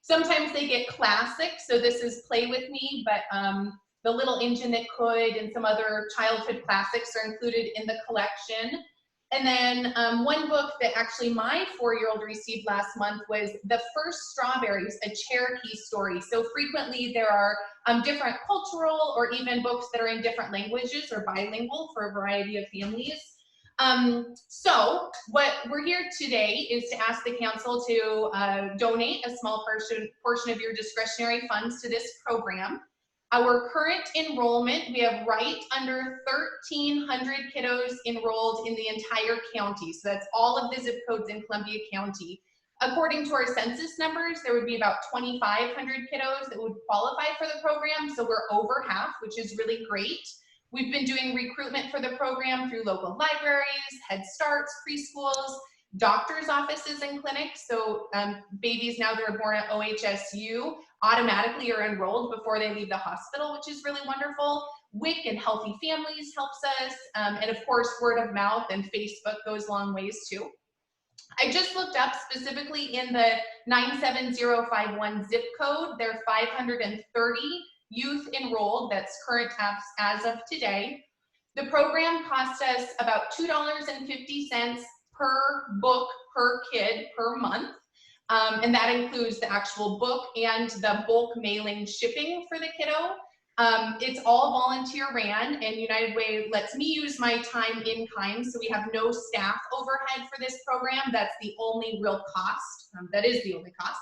Sometimes they get classics, so this is Play With Me, but The Little Engine That Could and some other childhood classics are included in the collection. And then one book that actually my 4-year-old received last month was The First Strawberries, a Cherokee story. So frequently there are different cultural or even books that are in different languages or bilingual for a variety of families. So what we're here today is to ask the council to donate a small portion of your discretionary funds to this program. Our current enrollment, we have right under 1,300 kiddos enrolled in the entire county. So that's all of the zip codes in Columbia County. According to our census numbers, there would be about 2,500 kiddos that would qualify for the program. So we're over half, which is really great. We've been doing recruitment for the program through local libraries, Head Starts, preschools, doctor's offices and clinics. So babies now that are born at OHSU automatically are enrolled before they leave the hospital, which is really wonderful. WIC and Healthy Families helps us. And of course, word of mouth and Facebook goes long ways too. I just looked up specifically in the 97051 zip code, there are 530 youth enrolled, that's current as of today. The program costs us about $2.50 per book per kid per month. And that includes the actual book and the bulk mailing shipping for the kiddo. It's all volunteer ran, and United Way lets me use my time in kind, so we have no staff overhead for this program. That's the only real cost. That is the only cost.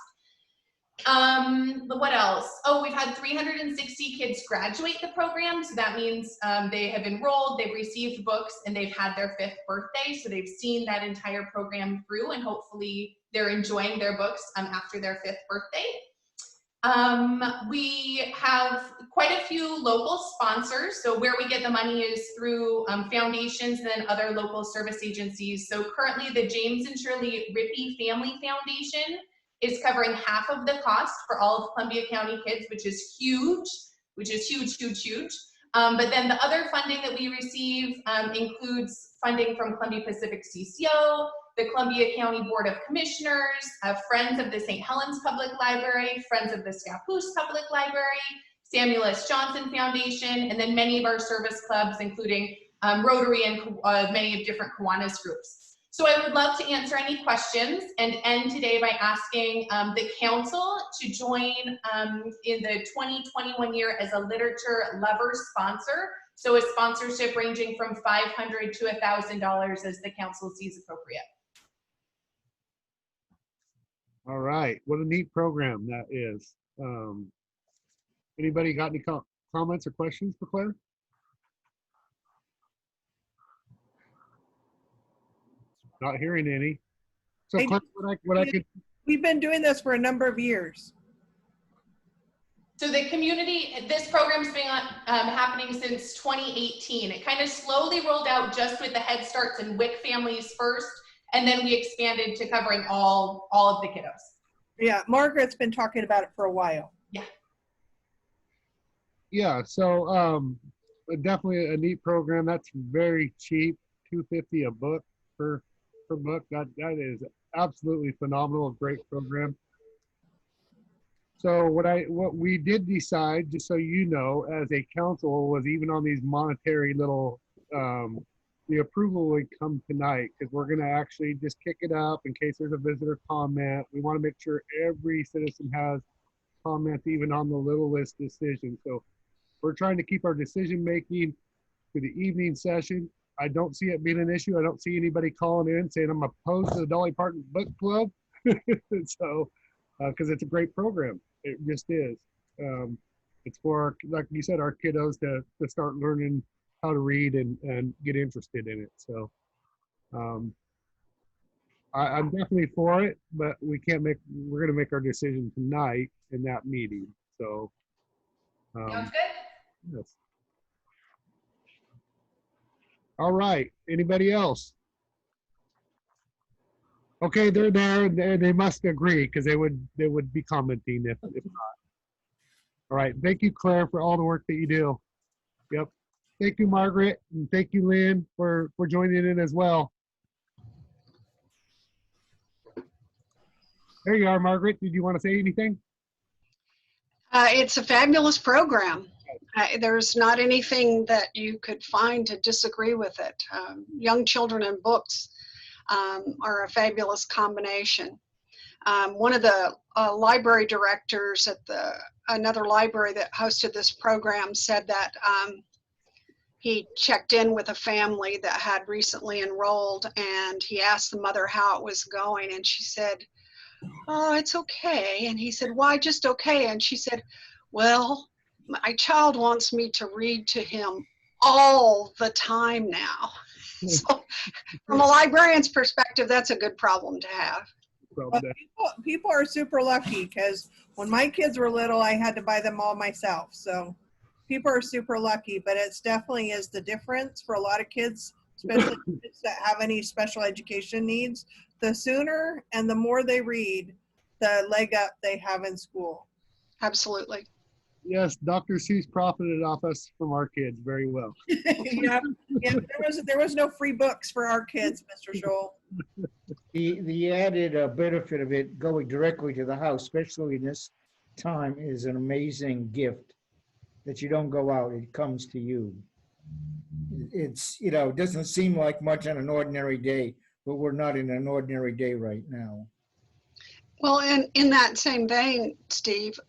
What else? Oh, we've had 360 kids graduate the program. So that means they have enrolled, they've received books, and they've had their 5th birthday. So they've seen that entire program through, and hopefully they're enjoying their books after their 5th birthday. We have quite a few local sponsors. So where we get the money is through foundations and then other local service agencies. So currently the James and Shirley Rippey Family Foundation is covering half of the cost for all of Columbia County kids, which is huge, huge. But then the other funding that we receive includes funding from Columbia Pacific CCO, the Columbia County Board of Commissioners, Friends of the St. Helens Public Library, Friends of the Scappoose Public Library, Samuel S. Johnson Foundation, and then many of our service clubs, including Rotary and many of different Kiwanis groups. So I would love to answer any questions and end today by asking the council to join in the 2021 year as a Literature Lovers sponsor. So a sponsorship ranging from $500 to $1,000 as the council sees appropriate. All right, what a neat program that is. Anybody got any comments or questions for Claire? Not hearing any. So Claire, we've been doing this for a number of years. So the community, this program's been happening since 2018. It kind of slowly rolled out just with the Head Starts and WIC families first, and then we expanded to covering all of the kiddos. Yeah, Margaret's been talking about it for a while. Yeah. Yeah, so definitely a neat program. That's very cheap, $2.50 a book per book. That is absolutely phenomenal, a great program. So what we did decide, just so you know, as a council, was even on these monetary little, the approval would come tonight, because we're going to actually just kick it up in case there's a visitor comment. We want to make sure every citizen has comments, even on the littlest decision. So we're trying to keep our decision making to the evening session. I don't see it being an issue. I don't see anybody calling in saying I'm opposed to the Dolly Parton Book Club. So, because it's a great program. It just is. It's for, like you said, our kiddos to start learning how to read and get interested in it. So I'm definitely for it, but we're going to make our decision tonight in that meeting. So Sounds good. yes. All right, anybody else? Okay, they're there. They must agree, because they would be commenting if not. All right, thank you, Claire, for all the work that you do. Yep. Thank you, Margaret, and thank you, Lynn, for joining in as well. There you are, Margaret. Did you want to say anything? It's a fabulous program. There's not anything that you could find to disagree with it. Young children and books are a fabulous combination. One of the library directors at another library that hosted this program said that he checked in with a family that had recently enrolled, and he asked the mother how it was going, and she said, "Oh, it's okay." And he said, "Why just okay?" And she said, "Well, my child wants me to read to him all the time now." So from a librarian's perspective, that's a good problem to have. Well, people are super lucky, because when my kids were little, I had to buy them all myself. So people are super lucky, but it's definitely is the difference for a lot of kids, especially kids that have any special education needs. The sooner and the more they read, the leg up they have in school. Absolutely. Yes, Dr. Seuss profited off us from our kids very well. Yeah, there was no free books for our kids, Mr. Scholl. The added benefit of it going directly to the house, especially in this time, is an amazing gift that you don't go out, it comes to you. It's, it doesn't seem like much on an ordinary day, but we're not in an ordinary day right now. Well, and in that same vein, Steve,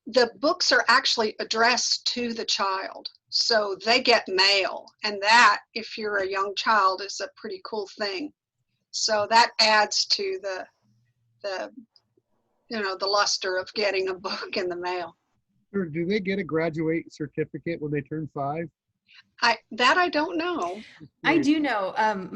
the books are actually addressed to the child. So they get mail, and that, if you're a young child, is a pretty cool thing. So that adds to the the luster of getting a book in the mail. Or do they get a graduate certificate when they turn 5? I don't know. I do know. I'm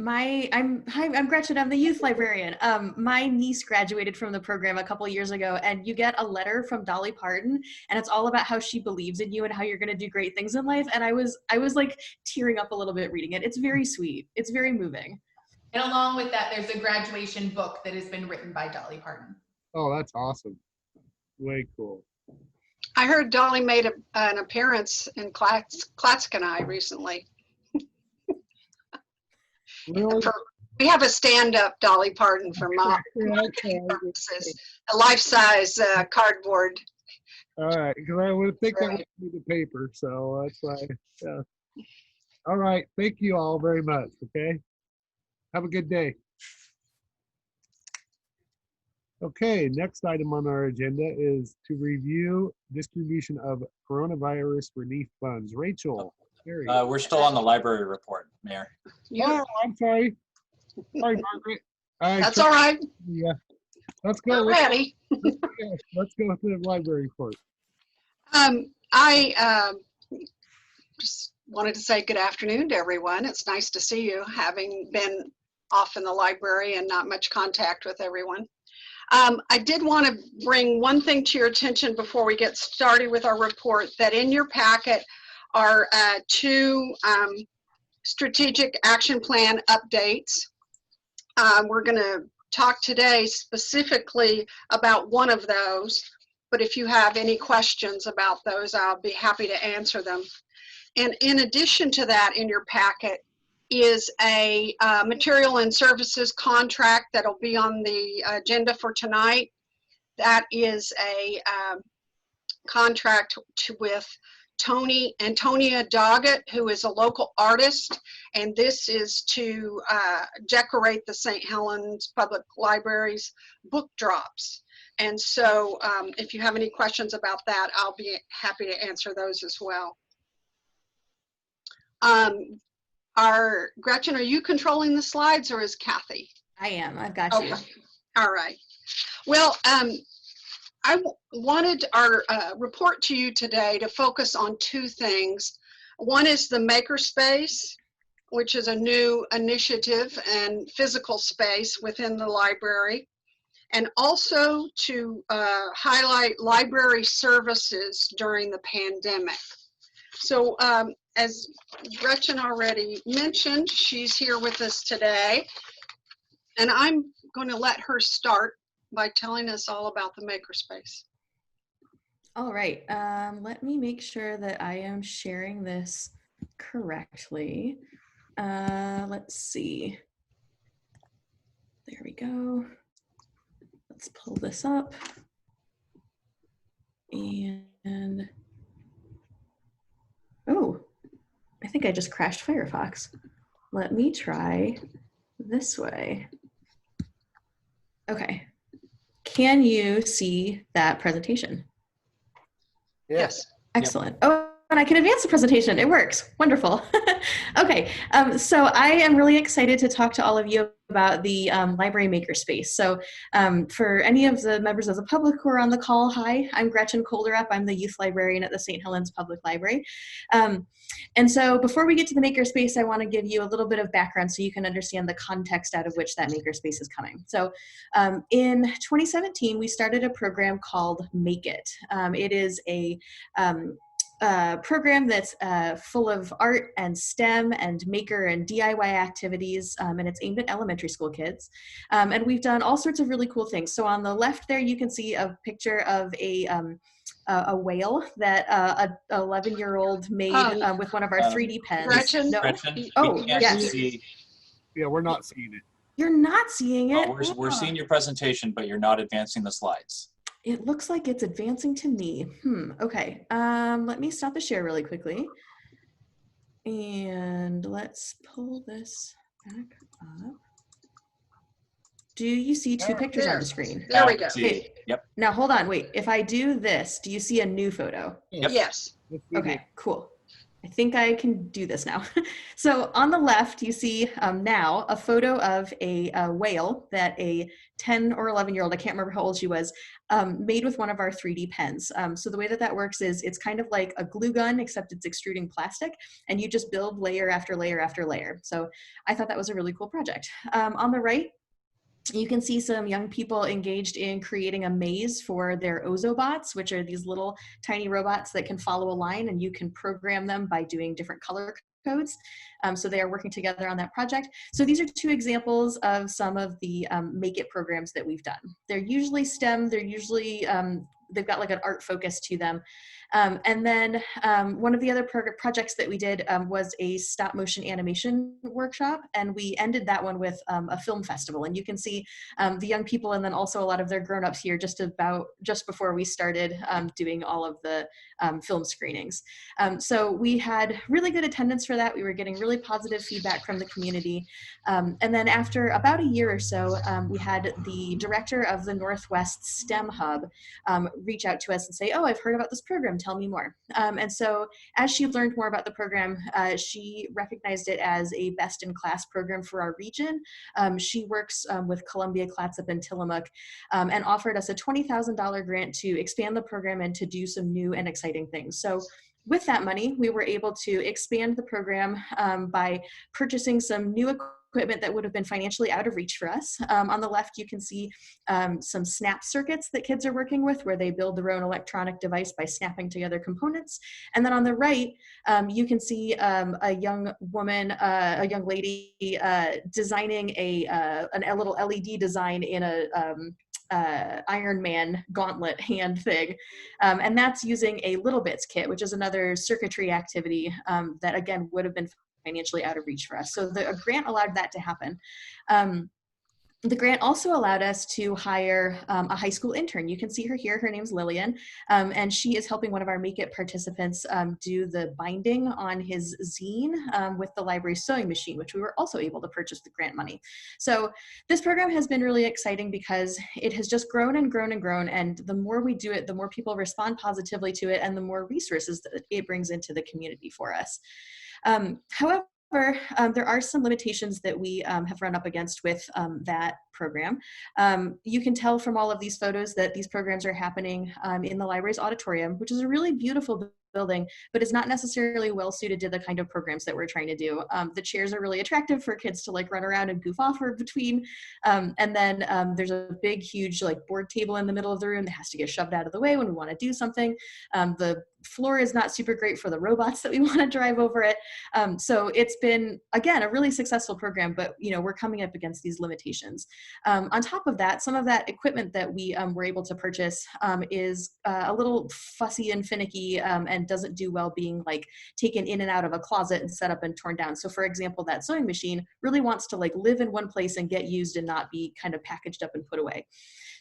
Gretchen. I'm the youth librarian. My niece graduated from the program a couple years ago, and you get a letter from Dolly Parton, and it's all about how she believes in you and how you're going to do great things in life. And I was like tearing up a little bit reading it. It's very sweet. It's very moving. And along with that, there's a graduation book that has been written by Dolly Parton. Oh, that's awesome. Way cool. I heard Dolly made an appearance in Classic and I recently. Really? We have a stand-up Dolly Parton for mom purposes, a life-size cardboard. All right, because I would think that would be the paper, so that's why. Yeah. All right, thank you all very much. Okay, have a good day. Okay, next item on our agenda is to review distribution of coronavirus relief funds. Rachel, We're still on the library report, Mayor. Oh, I'm sorry. Sorry, Margaret. That's all right. Yeah, let's go. We're ready. Let's go to the library report. I just wanted to say good afternoon to everyone. It's nice to see you, having been off in the library and not much contact with everyone. I did want to bring one thing to your attention before we get started with our report, that in your packet are 2 strategic action plan updates. We're going to talk today specifically about one of those, but if you have any questions about those, I'll be happy to answer them. And in addition to that, in your packet is a material and services contract that'll be on the agenda for tonight. That is a contract with Antonia Doggett, who is a local artist, and this is to decorate the St. Helens Public Library's book drops. And so if you have any questions about that, I'll be happy to answer those as well. Gretchen, are you controlling the slides, or is Kathy? I am. I've got you. All right. Well, I wanted our report to you today to focus on 2 things. One is the Makerspace, which is a new initiative and physical space within the library, and also to highlight library services during the pandemic. So as Gretchen already mentioned, she's here with us today, and I'm going to let her start by telling us all about the Makerspace. All right, let me make sure that I am sharing this correctly. Let's see. There we go. Let's pull this up. And, oh, I think I just crashed Firefox. Let me try this way. Okay. Can you see that presentation? Yes. Excellent. Oh, and I can advance the presentation. It works. Wonderful. Okay, so I am really excited to talk to all of you about the Library Makerspace. So for any of the members of the public who are on the call, hi, I'm Gretchen Kolderup. I'm the youth librarian at the St. Helens Public Library. And so before we get to the Makerspace, I want to give you a little bit of background so you can understand the context out of which that Makerspace is coming. So in 2017, we started a program called Make It. It is a program that's full of art and STEM and maker and DIY activities, and it's aimed at elementary school kids. And we've done all sorts of really cool things. So on the left there, you can see a picture of a whale that an 11-year-old made with one of our 3D pens. Gretchen? No. Gretchen, Oh, we can't yes. see. Yeah, we're not seeing it. You're not seeing it? Oh, we're seeing your presentation, but you're not advancing the slides. It looks like it's advancing to me. Okay, let me stop the share really quickly. And let's pull this back up. Do you see 2 pictures on the screen? There we go. See. Yep. Now hold on, wait. If I do this, do you see a new photo? Yep. Yes. Okay, cool. I think I can do this now. So on the left, you see now a photo of a whale that a 10 or 11-year-old, I can't remember how old she was, made with one of our 3D pens. So the way that that works is it's kind of like a glue gun, except it's extruding plastic, and you just build layer after layer after layer. So I thought that was a really cool project. On the right, you can see some young people engaged in creating a maze for their Ozobots, which are these little tiny robots that can follow a line, and you can program them by doing different color codes. So they are working together on that project. So these are two examples of some of the Make It programs that we've done. They're usually STEM, they're usually, they've got like an art focus to them. And then one of the other projects that we did was a stop motion animation workshop, and we ended that one with a film festival. And you can see the young people and then also a lot of their grown-ups here just before we started doing all of the film screenings. So we had really good attendance for that. We were getting really positive feedback from the community. And then after about a year or so, we had the director of the Northwest STEM Hub reach out to us and say, oh, I've heard about this program, tell me more. And so as she learned more about the program, she recognized it as a best-in-class program for our region. She works with Columbia, Clatsop, and Tillamook, and offered us a $20,000 grant to expand the program and to do some new and exciting things. So with that money, we were able to expand the program by purchasing some new equipment that would have been financially out of reach for us. On the left, you can see some snap circuits that kids are working with, where they build their own electronic device by snapping together components. And then on the right, you can see a young woman, a young lady designing a little LED design in a Iron Man gauntlet hand thing. And that's using a Little Bits kit, which is another circuitry activity that again would have been financially out of reach for us. So the grant allowed that to happen. The grant also allowed us to hire a high school intern. You can see her here. Her name's Lillian, and she is helping one of our Make It participants do the binding on his zine with the library sewing machine, which we were also able to purchase the grant money. So this program has been really exciting because it has just grown and grown and grown, and the more we do it, the more people respond positively to it, and the more resources that it brings into the community for us. However, there are some limitations that we have run up against with that program. You can tell from all of these photos that these programs are happening in the library's auditorium, which is a really beautiful building, but it's not necessarily well suited to the kind of programs that we're trying to do. The chairs are really attractive for kids to like run around and goof off or between. And then there's a big, huge like board table in the middle of the room that has to get shoved out of the way when we want to do something. The floor is not super great for the robots that we want to drive over it. So it's been, again, a really successful program, but you know, we're coming up against these limitations. On top of that, some of that equipment that we were able to purchase is a little fussy and finicky and doesn't do well being like taken in and out of a closet and set up and torn down. So for example, that sewing machine really wants to like live in one place and get used and not be kind of packaged up and put away.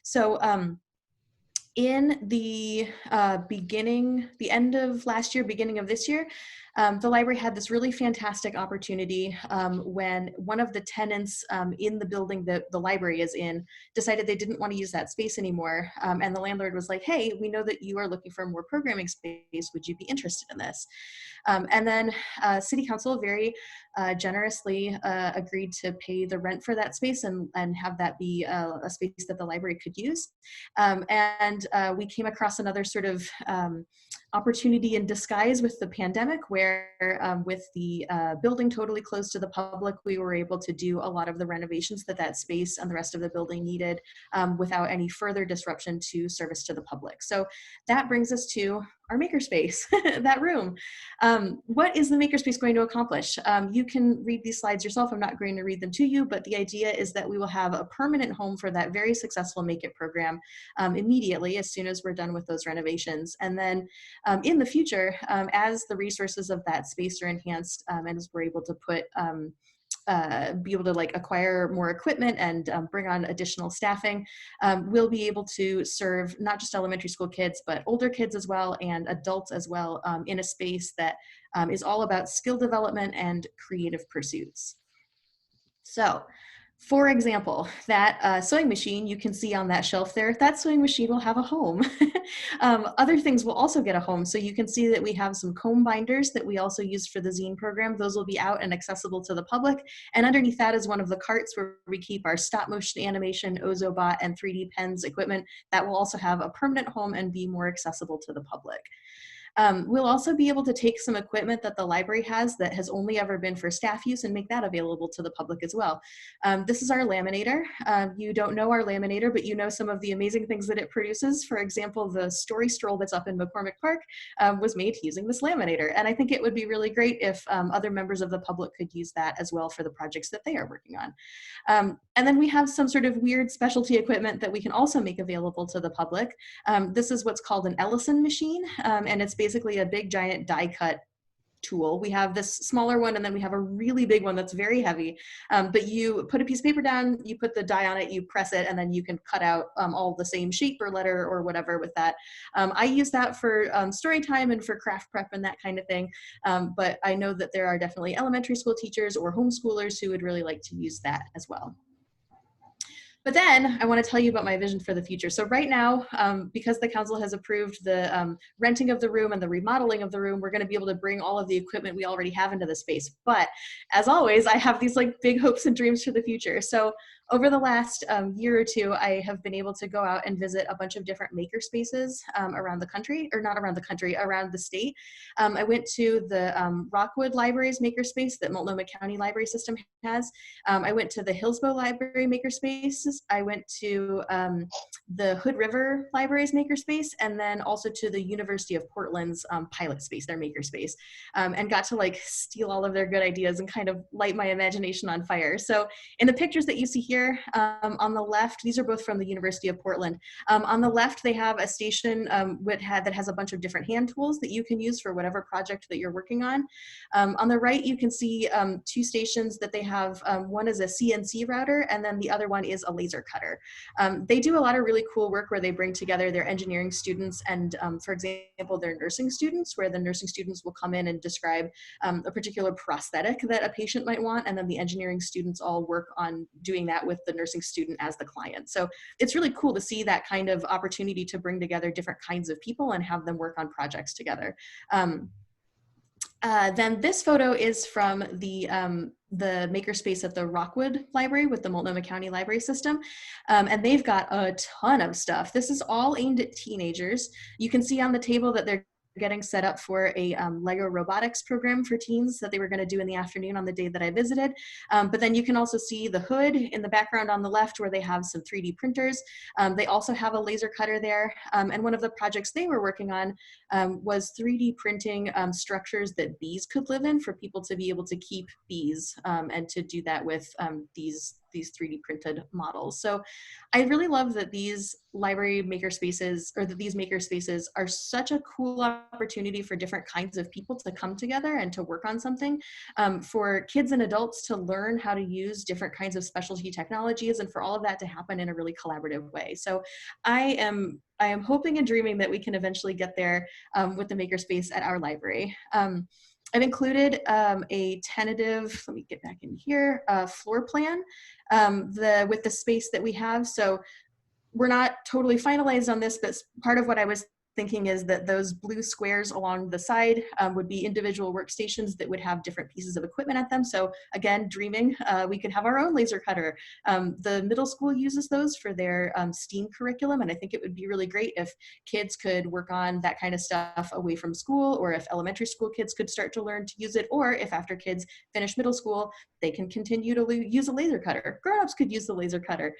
So in the the end of last year, beginning of this year, the library had this really fantastic opportunity when one of the tenants in the building that the library is in decided they didn't want to use that space anymore. And the landlord was like, hey, we know that you are looking for more programming space. Would you be interested in this? And then City Council very generously agreed to pay the rent for that space and have that be a space that the library could use. And we came across another sort of opportunity in disguise with the pandemic, where with the building totally closed to the public, we were able to do a lot of the renovations that space and the rest of the building needed without any further disruption to service to the public. So that brings us to our makerspace, that room. What is the makerspace going to accomplish? You can read these slides yourself. I'm not going to read them to you, but the idea is that we will have a permanent home for that very successful Make It program immediately as soon as we're done with those renovations. And then in the future, as the resources of that space are enhanced and as we're able to put be able to like acquire more equipment and bring on additional staffing, we'll be able to serve not just elementary school kids, but older kids as well and adults as well in a space that is all about skill development and creative pursuits. So For example, that sewing machine you can see on that shelf there, that sewing machine will have a home. Other things will also get a home. So you can see that we have some comb binders that we also use for the zine program. Those will be out and accessible to the public. And underneath that is one of the carts where we keep our stop motion animation, Ozobot, and 3D pens equipment that will also have a permanent home and be more accessible to the public. We'll also be able to take some equipment that the library has that has only ever been for staff use and make that available to the public as well. This is our laminator. You don't know our laminator, but you know some of the amazing things that it produces. For example, the story stroll that's up in McCormick Park was made using this laminator. And I think it would be really great if other members of the public could use that as well for the projects that they are working on. And then we have some sort of weird specialty equipment that we can also make available to the public. This is what's called an Ellison machine, and it's basically a big giant die cut tool. We have this smaller one, and then we have a really big one that's very heavy. But you put a piece of paper down, you put the die on it, you press it, and then you can cut out all the same shape or letter or whatever with that. I use that for story time and for craft prep and that kind of thing. But I know that there are definitely elementary school teachers or homeschoolers who would really like to use that as well. But then I want to tell you about my vision for the future. So right now, because the council has approved the renting of the room and the remodeling of the room, we're going to be able to bring all of the equipment we already have into the space. But as always, I have these like big hopes and dreams for the future. So over the last year or two, I have been able to go out and visit a bunch of different maker spaces around the country, or not around the country, around the state. I went to the Rockwood Libraries Makerspace that Multnomah County Library System has. I went to the Hillsborough Library Makerspaces. I went to the Hood River Libraries Makerspace, and then also to the University of Portland's Pilot Space, their makerspace, and got to like steal all of their good ideas and kind of light my imagination on fire. So in the pictures that you see here on the left, these are both from the University of Portland. On the left, they have a station that has a bunch of different hand tools that you can use for whatever project that you're working on. On the right, you can see two stations that they have. One is a CNC router, and then the other one is a laser cutter. They do a lot of really cool work where they bring together their engineering students and, for example, their nursing students, where the nursing students will come in and describe a particular prosthetic that a patient might want, and then the engineering students all work on doing that with the nursing student as the client. So it's really cool to see that kind of opportunity to bring together different kinds of people and have them work on projects together. Then this photo is from the makerspace at the Rockwood Library with the Multnomah County Library System. And they've got a ton of stuff. This is all aimed at teenagers. You can see on the table that they're getting set up for a Lego robotics program for teens that they were going to do in the afternoon on the day that I visited. But then you can also see the hood in the background on the left where they have some 3D printers. They also have a laser cutter there. And one of the projects they were working on was 3D printing structures that bees could live in for people to be able to keep bees and to do that with these 3D printed models. So I really love that these library makerspaces, or that these makerspaces are such a cool opportunity for different kinds of people to come together and to work on something, for kids and adults to learn how to use different kinds of specialty technologies, and for all of that to happen in a really collaborative way. So I am hoping and dreaming that we can eventually get there with the makerspace at our library. I've included a tentative, let me get back in here, floor plan with the space that we have. So we're not totally finalized on this, but part of what I was thinking is that those blue squares along the side would be individual workstations that would have different pieces of equipment at them. So again, dreaming, we could have our own laser cutter. The middle school uses those for their STEAM curriculum, and I think it would be really great if kids could work on that kind of stuff away from school, or if elementary school kids could start to learn to use it, or if after kids finish middle school, they can continue to use a laser cutter. Grown-ups could use the laser cutter.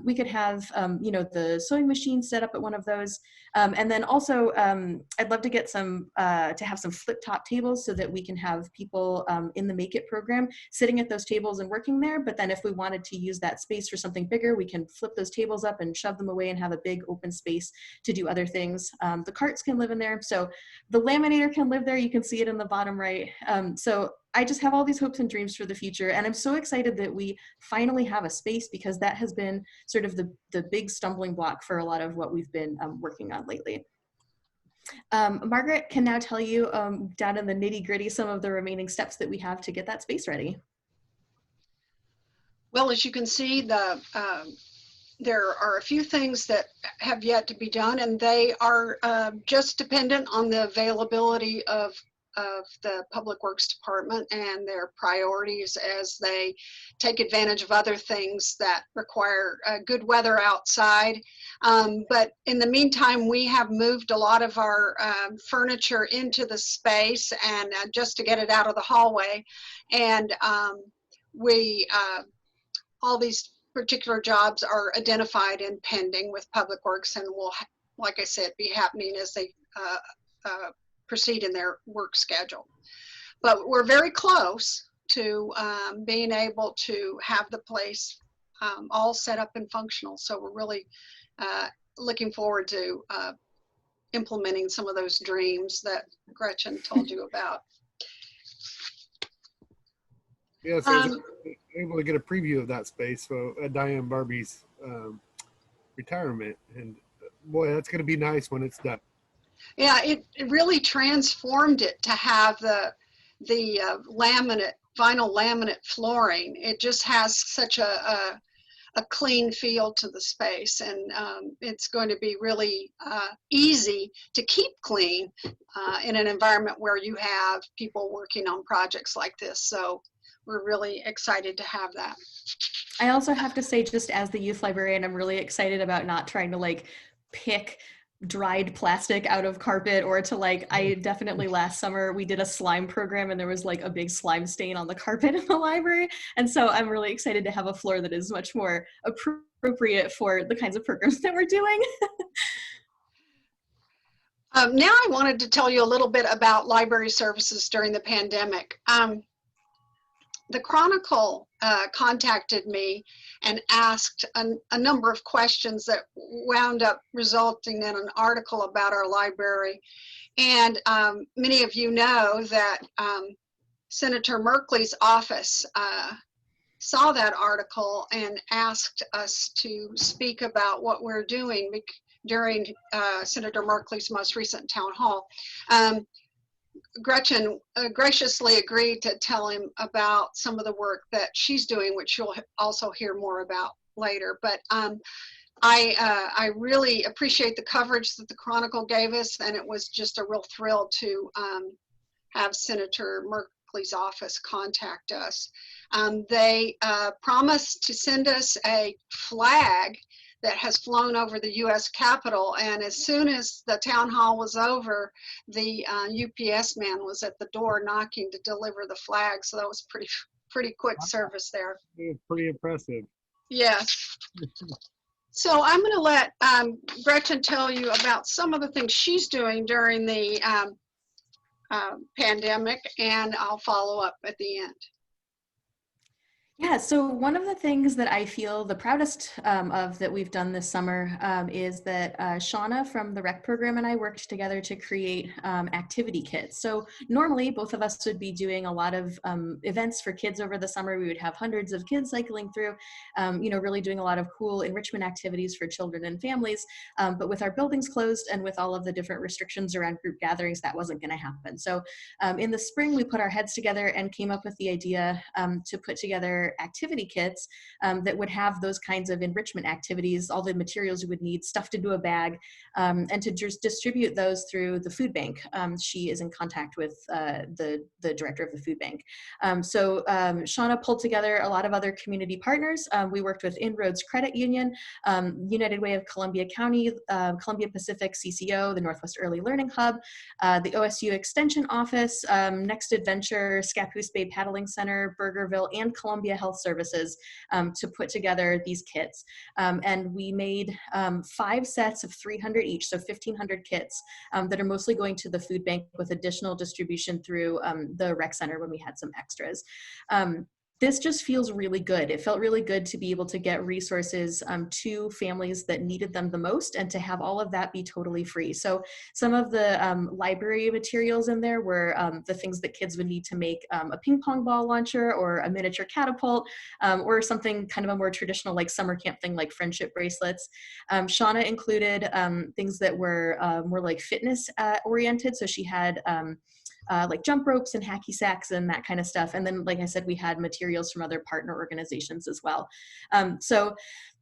We could have, the sewing machine set up at one of those, and then also, I'd love to get to have some flip top tables so that we can have people in the Make It program sitting at those tables and working there. But then if we wanted to use that space for something bigger, we can flip those tables up and shove them away and have a big open space to do other things. The carts can live in there. So the laminator can live there. You can see it in the bottom right. So I just have all these hopes and dreams for the future. And I'm so excited that we finally have a space, because that has been sort of the big stumbling block for a lot of what we've been working on lately. Margaret can now tell you down in the nitty gritty some of the remaining steps that we have to get that space ready. Well, as you can see, there are a few things that have yet to be done, and they are just dependent on the availability of the Public Works Department and their priorities as they take advantage of other things that require good weather outside. But in the meantime, we have moved a lot of our furniture into the space and just to get it out of the hallway. And all these particular jobs are identified and pending with Public Works and will, like I said, be happening as they proceed in their work schedule. But we're very close to being able to have the place all set up and functional. So we're really looking forward to implementing some of those dreams that Gretchen told you about. Yes, I was able to get a preview of that space at Diane Barbie's retirement, and boy, that's going to be nice when it's done. Yeah, it really transformed it to have the vinyl laminate flooring. It just has such a clean feel to the space, and it's going to be really easy to keep clean in an environment where you have people working on projects like this. So we're really excited to have that. I also have to say, just as the youth librarian, I'm really excited about not trying to like pick dried plastic out of carpet or to like, I definitely last summer we did a slime program and there was like a big slime stain on the carpet in the library. And so I'm really excited to have a floor that is much more appropriate for the kinds of programs that we're doing. Now I wanted to tell you a little bit about library services during the pandemic. The Chronicle contacted me and asked a number of questions that wound up resulting in an article about our library. And many of you know that Senator Merkley's office saw that article and asked us to speak about what we're doing during Senator Merkley's most recent town hall. Gretchen graciously agreed to tell him about some of the work that she's doing, which you'll also hear more about later. But I really appreciate the coverage that the Chronicle gave us, and it was just a real thrill to have Senator Merkley's office contact us. They promised to send us a flag that has flown over the U.S. Capitol, and as soon as the town hall was over, the UPS man was at the door knocking to deliver the flag. So that was pretty quick service there. Pretty impressive. Yes. So I'm going to let Gretchen tell you about some of the things she's doing during the pandemic, and I'll follow up at the end. Yeah, so one of the things that I feel the proudest of that we've done this summer is that Shauna from the rec program and I worked together to create activity kits. So normally both of us would be doing a lot of events for kids over the summer. We would have hundreds of kids cycling through, really doing a lot of cool enrichment activities for children and families. But with our buildings closed and with all of the different restrictions around group gatherings, that wasn't going to happen. So in the spring, we put our heads together and came up with the idea to put together activity kits that would have those kinds of enrichment activities, all the materials you would need stuffed into a bag, and to just distribute those through the food bank. She is in contact with the director of the food bank. So Shauna pulled together a lot of other community partners. We worked with Inroads Credit Union, United Way of Columbia County, Columbia Pacific CCO, the Northwest Early Learning Hub, the OSU Extension Office, Next Adventure, Scappoose Bay Paddling Center, Burgerville, and Columbia Health Services to put together these kits. And we made 5 sets of 300 each, so 1,500 kits that are mostly going to the food bank with additional distribution through the rec center when we had some extras. This just feels really good. It felt really good to be able to get resources to families that needed them the most and to have all of that be totally free. So some of the library materials in there were the things that kids would need to make a ping pong ball launcher or a miniature catapult or something kind of a more traditional like summer camp thing like friendship bracelets. Shauna included things that were more like fitness oriented. So she had like jump ropes and hacky sacks and that kind of stuff. And then, like I said, we had materials from other partner organizations as well. So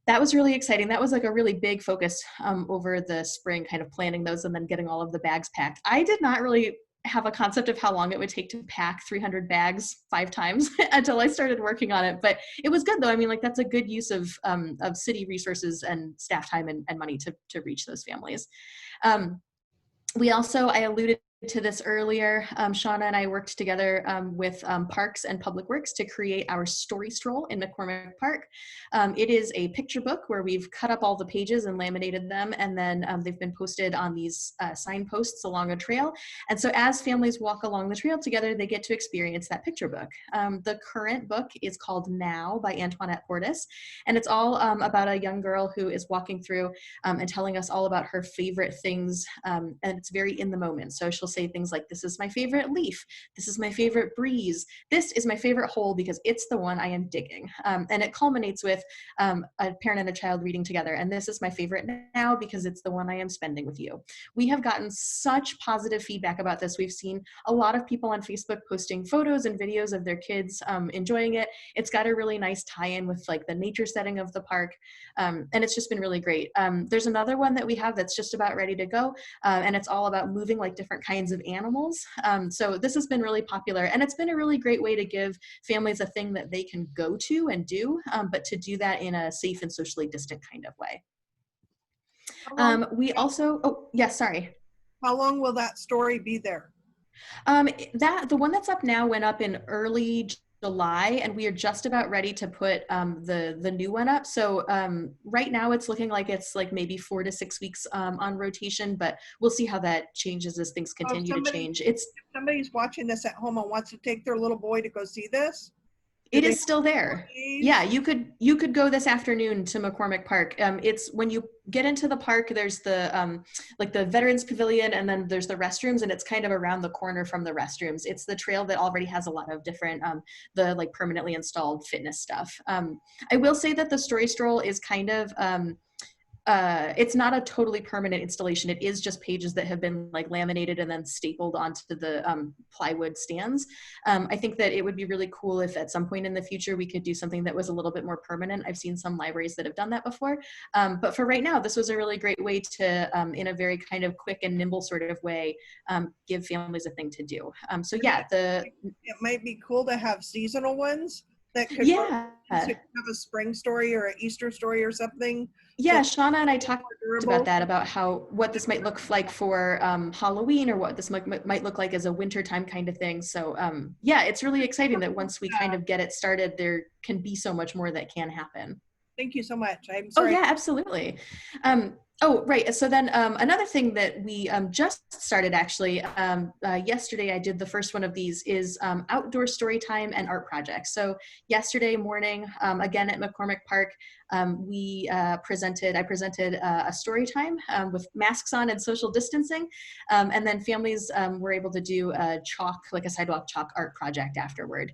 that was really exciting. That was like a really big focus over the spring, kind of planning those and then getting all of the bags packed. I did not really have a concept of how long it would take to pack 300 bags 5 times until I started working on it. But it was good though. I mean, like that's a good use of city resources and staff time and money to reach those families. We also, I alluded to this earlier, Shauna and I worked together with Parks and Public Works to create our story stroll in McCormick Park. It is a picture book where we've cut up all the pages and laminated them, and then they've been posted on these signposts along a trail. And so as families walk along the trail together, they get to experience that picture book. The current book is called Now by Antoinette Portis, and it's all about a young girl who is walking through and telling us all about her favorite things, and it's very in the moment. So she'll say things like, this is my favorite leaf, this is my favorite breeze, this is my favorite hole because it's the one I am digging. And it culminates with a parent and a child reading together, and this is my favorite now because it's the one I am spending with you. We have gotten such positive feedback about this. We've seen a lot of people on Facebook posting photos and videos of their kids enjoying it. It's got a really nice tie-in with like the nature setting of the park, and it's just been really great. There's another one that we have that's just about ready to go, and it's all about moving like different kinds of animals. So this has been really popular, and it's been a really great way to give families a thing that they can go to and do, but to do that in a safe and socially distant kind of way. We also, oh yes, sorry. How long will that story be there? The one that's up now went up in early July, and we are just about ready to put the new one up. So right now it's looking like it's like maybe 4 to 6 weeks on rotation, but we'll see how that changes as things continue to change. If somebody's watching this at home and wants to take their little boy to go see this, it is still there. Yeah, you could go this afternoon to McCormick Park. It's when you get into the park, there's the like the Veterans Pavilion, and then there's the restrooms, and it's kind of around the corner from the restrooms. It's the trail that already has a lot of different the like permanently installed fitness stuff. I will say that the story stroll is kind of it's not a totally permanent installation. It is just pages that have been like laminated and then stapled onto the plywood stands. I think that it would be really cool if at some point in the future we could do something that was a little bit more permanent. I've seen some libraries that have done that before. But for right now, this was a really great way to, in a very kind of quick and nimble sort of way, give families a thing to do. So yeah, it might be cool to have seasonal ones that could have a spring story or an Easter story or something. Yeah, Shauna and I talked about that, about what this might look like for Halloween, or what this might look like as a wintertime kind of thing. So yeah, it's really exciting that once we kind of get it started, there can be so much more that can happen. Thank you so much. I'm sorry. Oh yeah, absolutely. Oh, right. So then another thing that we just started actually, yesterday I did the first one of these, is outdoor story time and art projects. So yesterday morning, again at McCormick Park, I presented a story time with masks on and social distancing. And then families were able to do a sidewalk chalk art project afterward.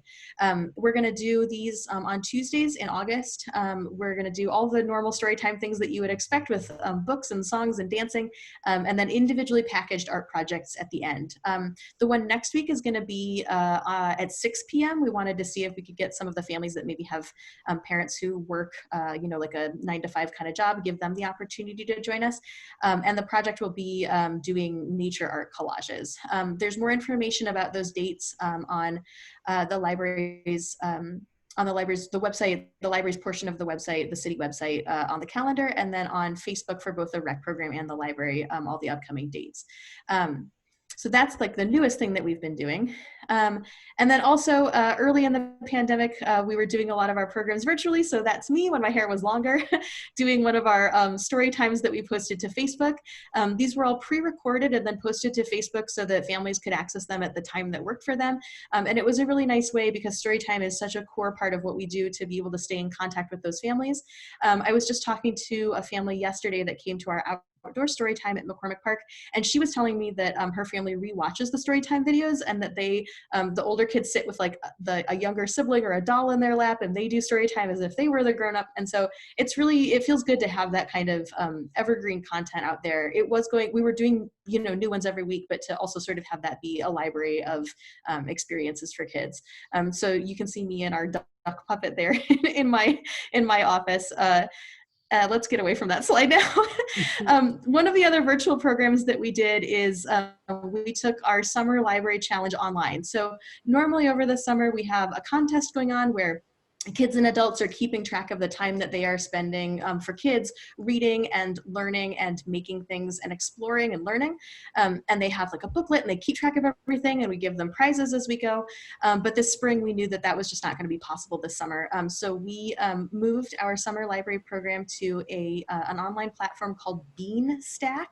We're going to do these on Tuesdays in August. We're going to do all the normal story time things that you would expect with books and songs and dancing, and then individually packaged art projects at the end. The one next week is going to be at 6 p.m. We wanted to see if we could get some of the families that maybe have parents who work like a 9-to-5 kind of job, give them the opportunity to join us. And the project will be doing nature art collages. There's more information about those dates on the library's the website, the library's portion of the website, the city website, on the calendar, and then on Facebook for both the rec program and the library, all the upcoming dates. So that's like the newest thing that we've been doing. And then also early in the pandemic, we were doing a lot of our programs virtually. So that's me when my hair was longer, doing one of our story times that we posted to Facebook. These were all pre-recorded and then posted to Facebook so that families could access them at the time that worked for them. And it was a really nice way, because story time is such a core part of what we do, to be able to stay in contact with those families. I was just talking to a family yesterday that came to our outdoor story time at McCormick Park. And she was telling me that her family rewatches the story time videos, and that they, the older kids sit with like a younger sibling or a doll in their lap, and they do story time as if they were the grown up. And so it's really, it feels good to have that kind of evergreen content out there. We were doing, you know, new ones every week, but to also sort of have that be a library of experiences for kids. So you can see me and our duck puppet there in my office. Let's get away from that slide now. One of the other virtual programs that we did is we took our summer library challenge online. So normally over the summer we have a contest going on where kids and adults are keeping track of the time that they are spending for kids reading and learning and making things and exploring and learning. And they have like a booklet and they keep track of everything, and we give them prizes as we go. But this spring we knew that that was just not going to be possible this summer. So we moved our summer library program to an online platform called Beanstack,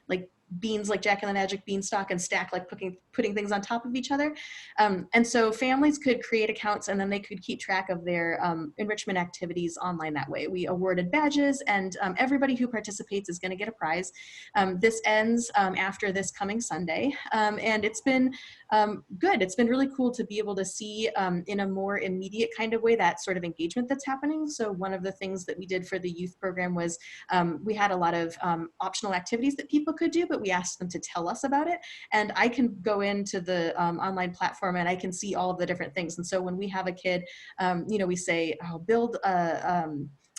like beans like Jack and the Magic Beanstalk, and stack like putting things on top of each other. And so families could create accounts, and then they could keep track of their enrichment activities online that way. We awarded badges, and everybody who participates is going to get a prize. This ends after this coming Sunday, and it's been good. It's been really cool to be able to see in a more immediate kind of way that sort of engagement that's happening. So one of the things that we did for the youth program was we had a lot of optional activities that people could do, but we asked them to tell us about it. And I can go into the online platform and I can see all of the different things. And so when we have a kid, you know, we say, oh, build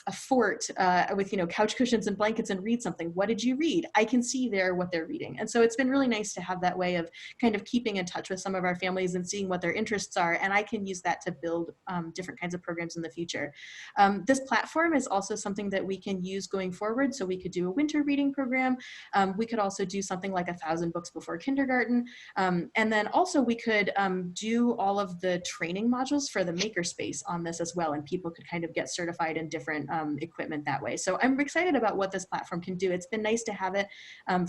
a fort with, you know, couch cushions and blankets and read something. What did you read? I can see there what they're reading. And so it's been really nice to have that way of kind of keeping in touch with some of our families and seeing what their interests are. And I can use that to build different kinds of programs in the future. This platform is also something that we can use going forward. So we could do a winter reading program. We could also do something like 1,000 books before kindergarten. And then also we could do all of the training modules for the makerspace on this as well. And people could kind of get certified in different equipment that way. So I'm excited about what this platform can do. It's been nice to have it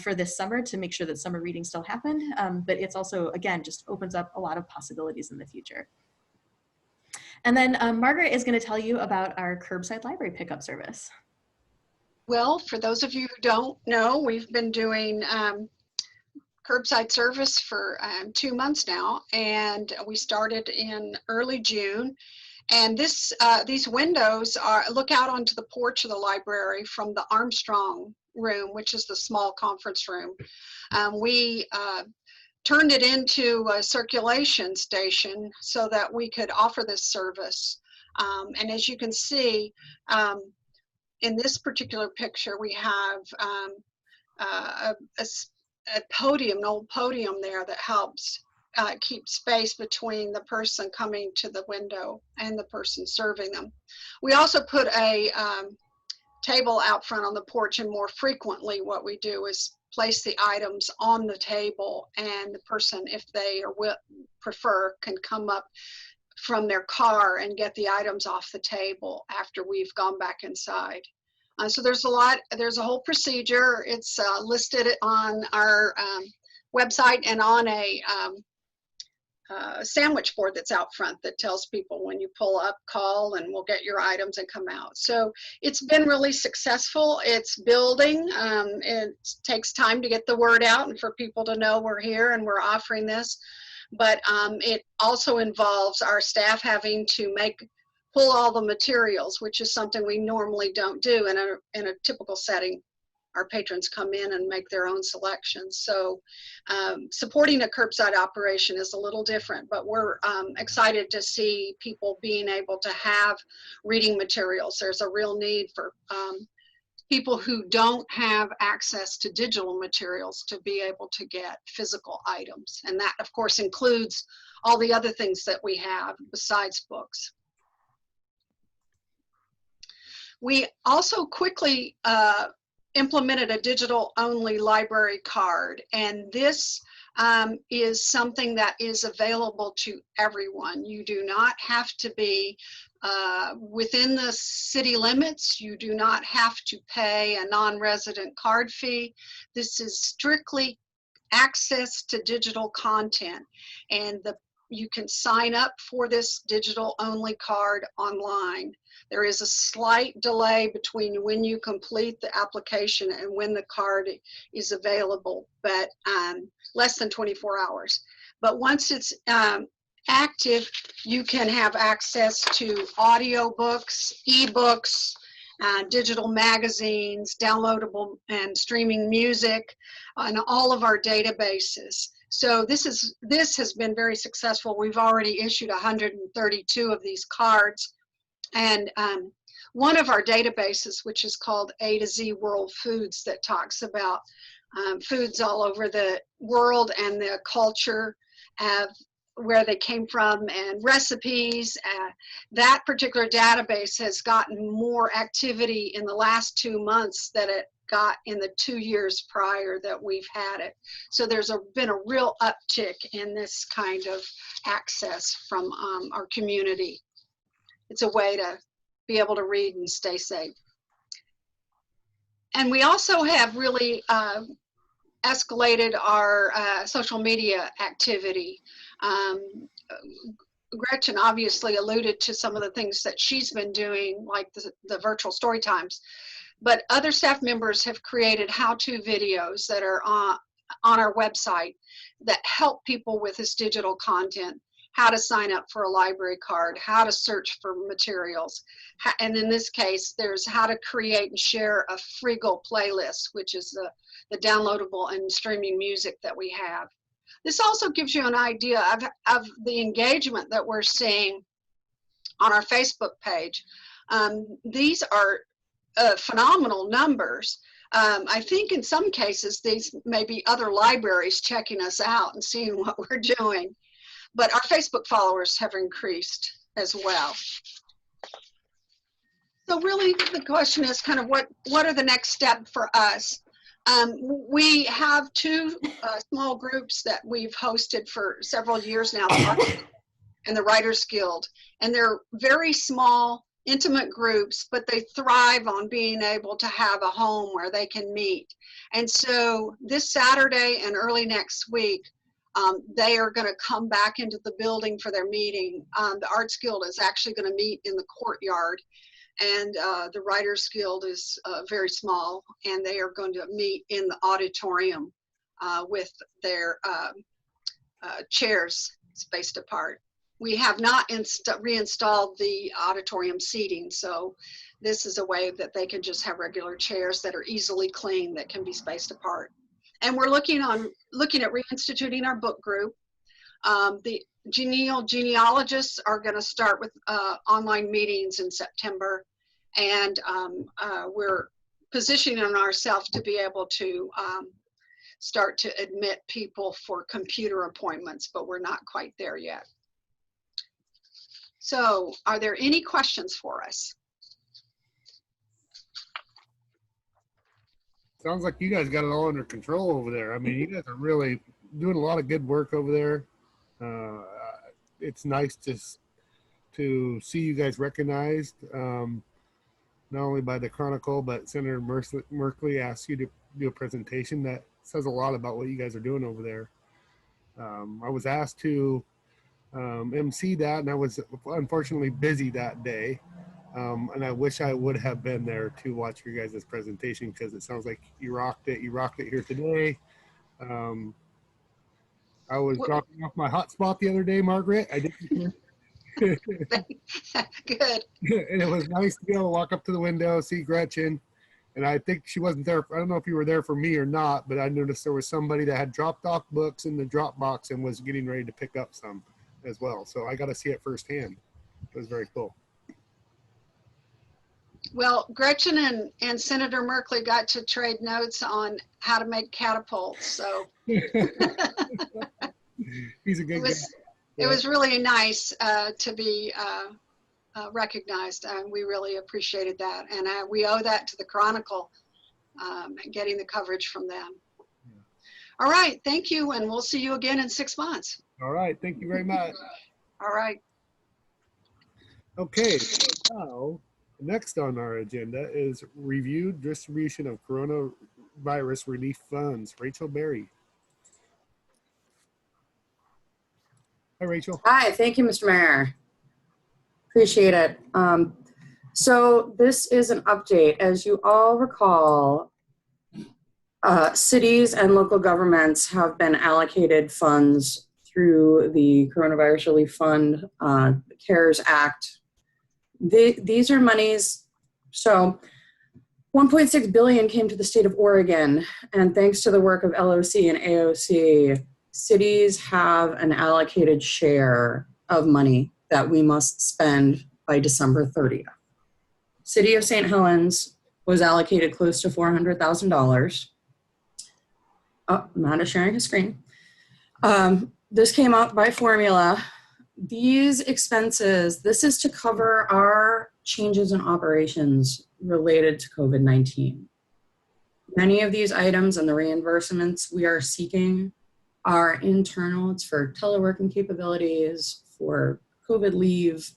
for this summer to make sure that summer reading still happened, but it's also, again, just opens up a lot of possibilities in the future. And then Margaret is going to tell you about our curbside library pickup service. Well, for those of you who don't know, we've been doing curbside service for 2 months now, and we started in early June. And these windows look out onto the porch of the library from the Armstrong room, which is the small conference room. We turned it into a circulation station so that we could offer this service. And as you can see, in this particular picture, we have a podium, an old podium there that helps keep space between the person coming to the window and the person serving them. We also put a table out front on the porch, and more frequently what we do is place the items on the table, and the person, if they prefer, can come up from their car and get the items off the table after we've gone back inside. So there's a whole procedure. It's listed on our website and on a sandwich board that's out front that tells people when you pull up, call, and we'll get your items and come out. So it's been really successful. It's building. It takes time to get the word out and for people to know we're here and we're offering this. But it also involves our staff having to pull all the materials, which is something we normally don't do in a typical setting. Our patrons come in and make their own selections. So supporting a curbside operation is a little different, but we're excited to see people being able to have reading materials. There's a real need for people who don't have access to digital materials to be able to get physical items. And that, of course, includes all the other things that we have besides books. We also quickly implemented a digital-only library card, and this is something that is available to everyone. You do not have to be within the city limits. You do not have to pay a non-resident card fee. This is strictly access to digital content, and the you can sign up for this digital only card online. There is a slight delay between when you complete the application and when the card is available, but less than 24 hours. But once it's active, you can have access to audio books, ebooks, digital magazines, downloadable and streaming music, and all of our databases. So this has been very successful. We've already issued 132 of these cards. And one of our databases, which is called A to Z World Foods, that talks about foods all over the world and the culture, where they came from, and recipes. That particular database has gotten more activity in the last 2 months than it got in the 2 years prior that we've had it. So there's been a real uptick in this kind of access from our community. It's a way to be able to read and stay safe. And we also have really escalated our social media activity. Gretchen obviously alluded to some of the things that she's been doing, like the virtual story times, but other staff members have created how-to videos that are on our website that help people with this digital content, how to sign up for a library card, how to search for materials. And in this case, there's how to create and share a Frigal playlist, which is the downloadable and streaming music that we have. This also gives you an idea of the engagement that we're seeing on our Facebook page. These are phenomenal numbers. I think in some cases, these may be other libraries checking us out and seeing what we're doing. But our Facebook followers have increased as well. So really the question is kind of what are the next steps for us? We have two small groups that we've hosted for several years now, the Arts and the Writers Guild. And they're very small, intimate groups, but they thrive on being able to have a home where they can meet. And so this Saturday and early next week, they are going to come back into the building for their meeting. The Arts Guild is actually going to meet in the courtyard, and the Writers Guild is very small, and they are going to meet in the auditorium with their chairs spaced apart. We have not reinstalled the auditorium seating, so this is a way that they can just have regular chairs that are easily cleaned that can be spaced apart. And we're looking at reinstituting our book group. The genealogists are going to start with online meetings in September, and we're positioning ourselves to be able to start to admit people for computer appointments, but we're not quite there yet. So, are there any questions for us? Sounds like you guys got it all under control over there. I mean, you guys are really doing a lot of good work over there. It's nice to see you guys recognized, not only by the Chronicle, but Senator Merkley asked you to do a presentation that says a lot about what you guys are doing over there. I was asked to MC that, and I was unfortunately busy that day. And I wish I would have been there to watch your guys' presentation, because it sounds like you rocked it. You rocked it here today. I was dropping off my hotspot the other day, Margaret. I didn't. Good. And it was nice to be able to walk up to the window, see Gretchen. And I think she wasn't there. I don't know if you were there for me or not, but I noticed there was somebody that had dropped off books in the drop box and was getting ready to pick up some as well. So I got to see it firsthand. It was very cool. Well, Gretchen and Senator Merkley got to trade notes on how to make catapults. So he's a good guy. It was really nice to be recognized, and we really appreciated that. And we owe that to the Chronicle, getting the coverage from them. Yeah. All right, thank you, and we'll see you again in 6 months. All right, thank you very much. All right. Okay, so now next on our agenda is review distribution of coronavirus relief funds. Rachel Berry. Hi, Rachel. Hi, thank you, Mr. Mayor. Appreciate it. So this is an update. As you all recall, cities and local governments have been allocated funds through the Coronavirus Relief Fund, the CARES Act. These are monies, so 1.6 billion came to the state of Oregon, and thanks to the work of LOC and AOC, cities have an allocated share of money that we must spend by December 30th. City of St. Helens was allocated close to $400,000. Oh, Amanda sharing his screen. This came up by formula. These expenses, this is to cover our changes in operations related to COVID-19. Many of these items and the reimbursements we are seeking are internal. It's for teleworking capabilities, for COVID leave,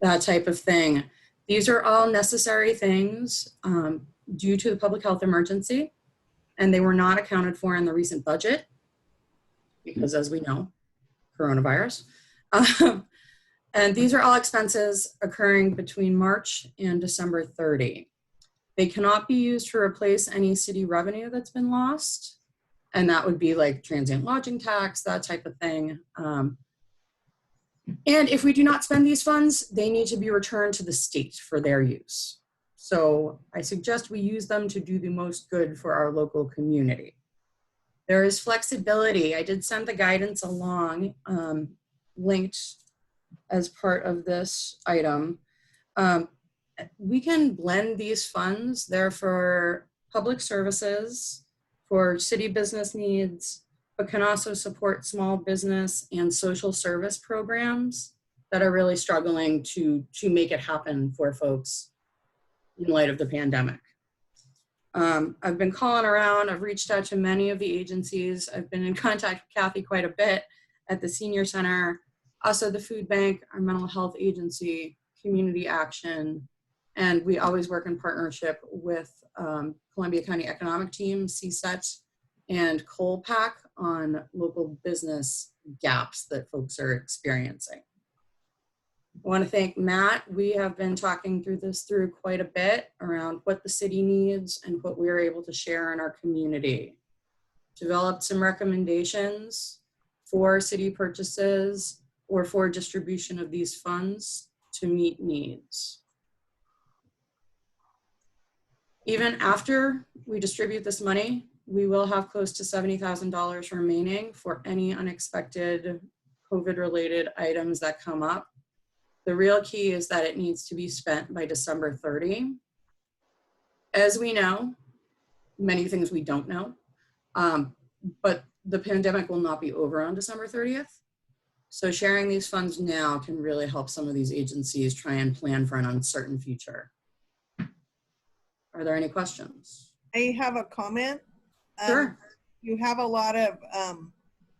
that type of thing. These are all necessary things due to the public health emergency, and they were not accounted for in the recent budget because, as we know, coronavirus. And these are all expenses occurring between March and December 30. They cannot be used to replace any city revenue that's been lost. And that would be like transient lodging tax, that type of thing. And if we do not spend these funds, they need to be returned to the state for their use. So I suggest we use them to do the most good for our local community. There is flexibility. I did send the guidance along, linked as part of this item. We can blend these funds. They're for public services, for city business needs, but can also support small business and social service programs that are really struggling to make it happen for folks in light of the pandemic. I've been calling around. I've reached out to many of the agencies. I've been in contact with Kathy quite a bit at the Senior Center, also the Food Bank, our mental health agency, Community Action, and we always work in partnership with Columbia County Economic Team, CSET, and CoalPAC on local business gaps that folks are experiencing. I want to thank Matt. We have been talking through quite a bit around what the city needs and what we're able to share in our community. Developed some recommendations for city purchases or for distribution of these funds to meet needs. Even after we distribute this money, we will have close to $70,000 remaining for any unexpected COVID-related items that come up. The real key is that it needs to be spent by December 30. As we know, many things we don't know, but the pandemic will not be over on December 30th. So sharing these funds now can really help some of these agencies try and plan for an uncertain future. Are there any questions? I have a comment. Sure. You have a lot of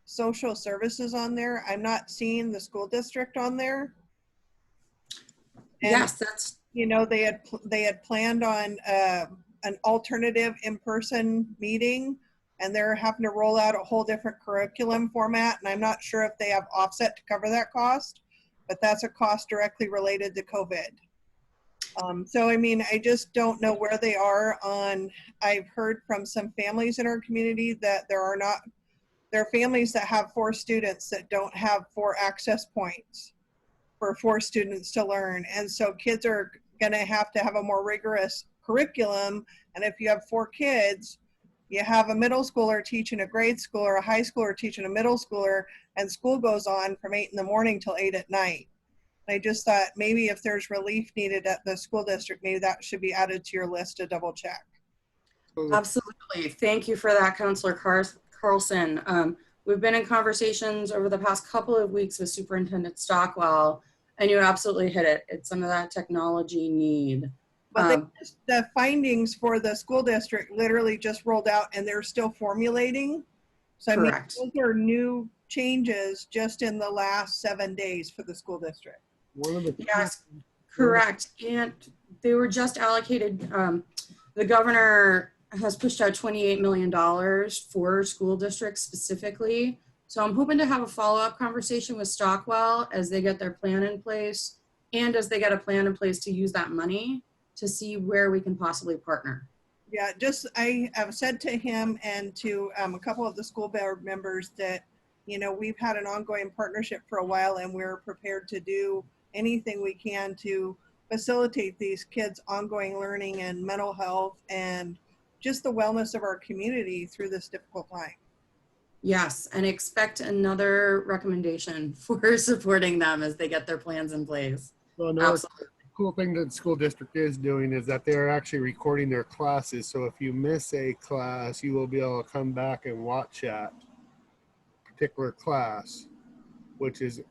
social services on there. I'm not seeing the school district on there. And, yes, that's. You know, they had planned on an alternative in-person meeting, and they're having to roll out a whole different curriculum format. And I'm not sure if they have offset to cover that cost, but that's a cost directly related to COVID. So, I mean, I just don't know where they are on, I've heard from some families in our community that there are families that have 4 students that don't have 4 access points for 4 students to learn. And so kids are gonna have to have a more rigorous curriculum. And if you have 4 kids, you have a middle schooler teaching a grade schooler, a high schooler teaching a middle schooler, and school goes on from 8 in the morning till 8 at night. I just thought maybe if there's relief needed at the school district, maybe that should be added to your list to double check. Absolutely. Thank you for that, Councilor Carlson. We've been in conversations over the past couple of weeks with Superintendent Stockwell, and you absolutely hit it. It's some of that technology need. But the findings for the school district literally just rolled out and they're still formulating. So I mean, those are new changes just in the last 7 days for the school district. Yes, correct. And they were just allocated, the governor has pushed out $28 million for school districts specifically So I'm hoping to have a follow-up conversation with Stockwell as they get their plan in place and as they get a plan in place to use that money to see where we can possibly partner. Yeah, just I have said to him and to a couple of the school board members that, you know, we've had an ongoing partnership for a while and we're prepared to do anything we can to facilitate these kids' ongoing learning and mental health and just the wellness of our community through this difficult time. Yes, and expect recommendation for supporting them as they get their plans in place. Well, another Absolutely. cool thing that the school district is doing is that they're actually recording their classes. So if you miss a class, you will be able to come back and watch that particular class, which is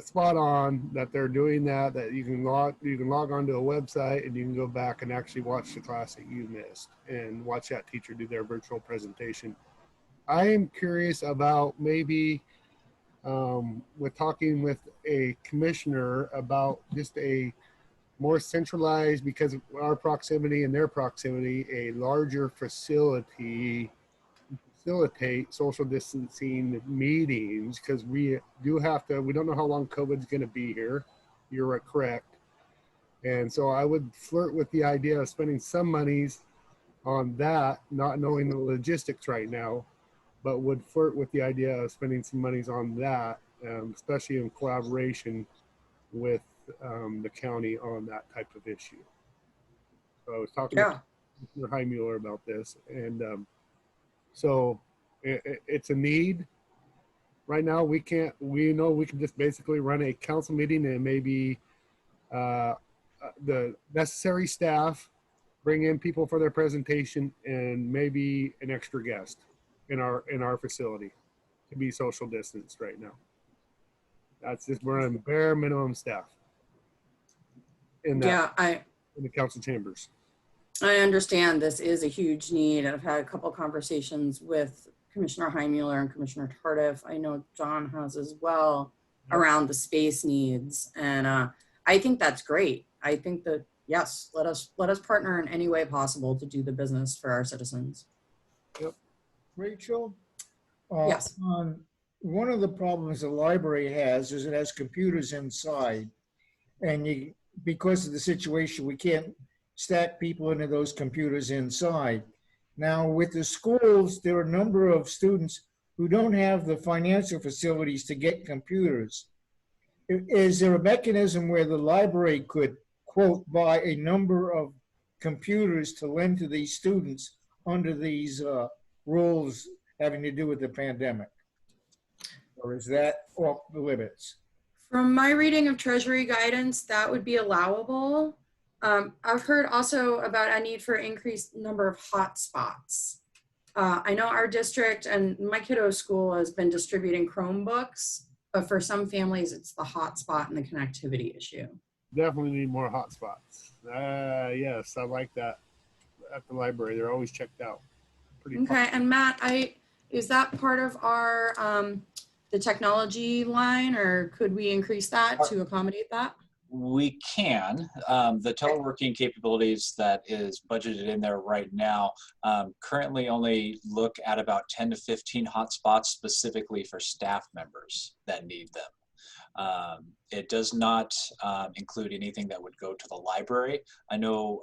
spot on that they're doing that you can log onto a website and you can go back and actually watch the class that you missed and watch that teacher do their virtual presentation. I am curious about maybe with talking with a commissioner about just a more centralized, because of our proximity and their proximity, a larger facility facilitate social distancing meetings, because we don't know how long COVID's going to be here. You're correct. And so I would flirt with the idea of spending some monies on that, not knowing the logistics right now, but would flirt with the idea of spending some monies on that, especially in collaboration with the county on that type of issue. So I was talking to Mr. Heimuller about this, and so it's a need. Right now, we know we can just basically run a council meeting and maybe the necessary staff, bring in people for their presentation, and maybe an extra guest in our facility to be social distanced right now. That's just, we're on bare minimum staff in that, in the council chambers. I understand this is a huge need. I've had a couple of conversations with Commissioner Heimuller and Commissioner Tardif. I know John has as well around the space needs. And I think that's great. I think that, yes, let us partner in any way possible to do the business for our citizens. Yep. Rachel? Yes. One of the problems the library has is it has computers inside. And because of the situation, we can't stack people into those computers inside. Now, with the schools, there are a number of students who don't have the financial facilities to get computers. Is there a mechanism where the library could, quote, buy a number of computers to lend to these students under these rules having to do with the pandemic? Or is that off the limits? From my reading of Treasury guidance, that would be allowable. I've heard also about a need for increased number of hotspots. I know our district and my kiddo's school has been distributing Chromebooks, but for some families, it's the hotspot and the connectivity issue. Definitely need more hotspots. Yes, I like that at the library. They're always checked out. Okay, and Matt, is that part of our the technology line, or could we increase that to accommodate that? We can. The teleworking capabilities that is budgeted in there right now currently only look at about 10 to 15 hotspots specifically for staff members that need them. It does not include anything that would go to the library. I know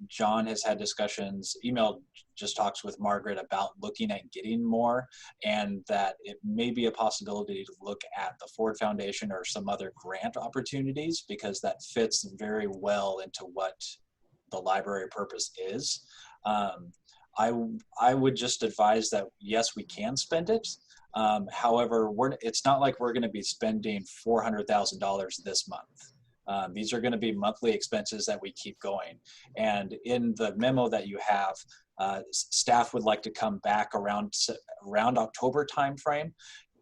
John has had discussions, emailed just talks with Margaret about looking at getting more, and that it may be a possibility to look at the Ford Foundation or some other grant opportunities, because that fits very well into what the library purpose is. I would just advise that, yes, we can spend it. However, it's not like we're going to be spending $400,000 this month. These are going to be monthly expenses that we keep going. And in the memo that you have, staff would like to come back around October timeframe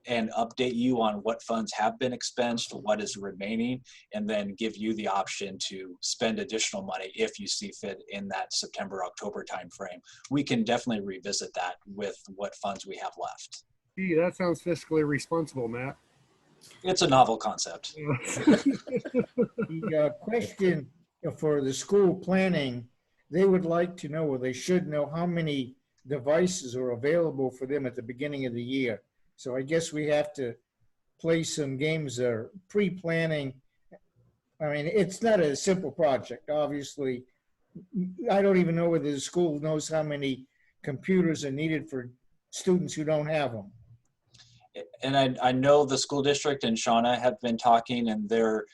and update you on what funds have been expensed, what is remaining, and then give you the option to spend additional money if you see fit in that September-October timeframe. We can definitely revisit that with what funds we have left. Gee, that sounds fiscally responsible, Matt. It's a novel concept. The question for the school planning, they would like to know, or they should know, how many devices are available for them at the beginning of the year. So I guess we have to play some games or pre-planning. I mean, it's not a simple project, obviously. I don't even know whether the school knows how many computers are needed for students who don't have them. And I know the school district and Shauna have been talking, and they're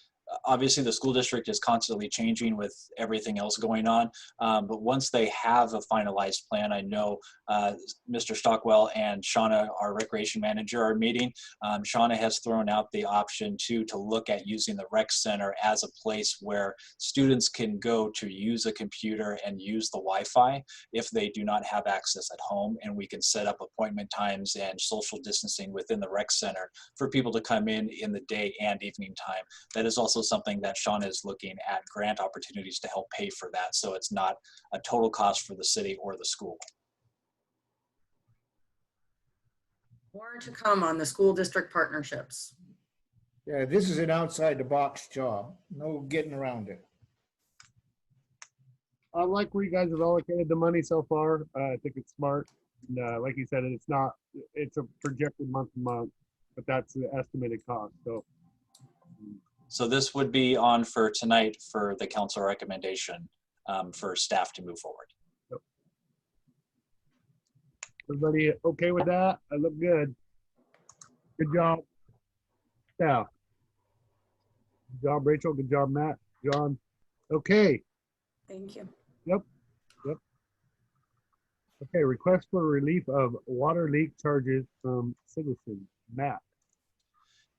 obviously the school district is constantly changing with everything else going on. But once they have a finalized plan, I know Mr. Stockwell and Shauna, our recreation manager, are meeting. Shauna has thrown out the option to look at using the rec center as a place where students can go to use a computer and use the Wi-Fi if they do not have access at home, and we can set up appointment times and social distancing within the rec center for people to come in the day and evening time. That is also something that Shauna is looking at grant opportunities to help pay for that, so it's not a total cost for the city or the school. More to come on the school district partnerships. Yeah, this is an outside the box job. No getting around it. I like where you guys have allocated the money so far. I think it's smart. And, like you said, it's a projected month to month, but that's the estimated cost. So this would be on for tonight for the council recommendation for staff to move forward. Everybody okay with that? I look good. Good job, staff. Good job, Rachel. Good job, Matt. John. Okay. Thank you. Yep. Okay, request for relief of water leak charges from citizens. Matt.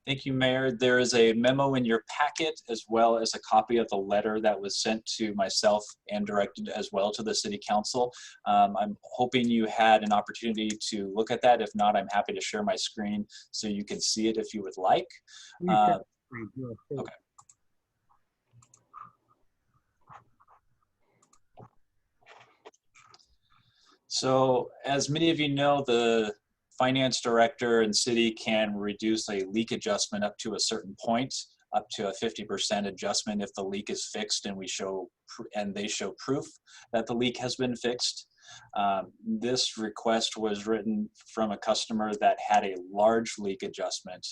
Thank you, Mayor. There is a memo in your packet as well as a copy of the letter that was sent to myself and directed as well to the City Council. I'm hoping you had an opportunity to look at that. If not, I'm happy to share my screen so you can see it if you would like. Okay. So as many of you know, the finance director and city can reduce a leak adjustment up to a certain point, up to a 50% adjustment if the leak is fixed and they show proof that the leak has been fixed. This request was written from a customer that had a large leak adjustment,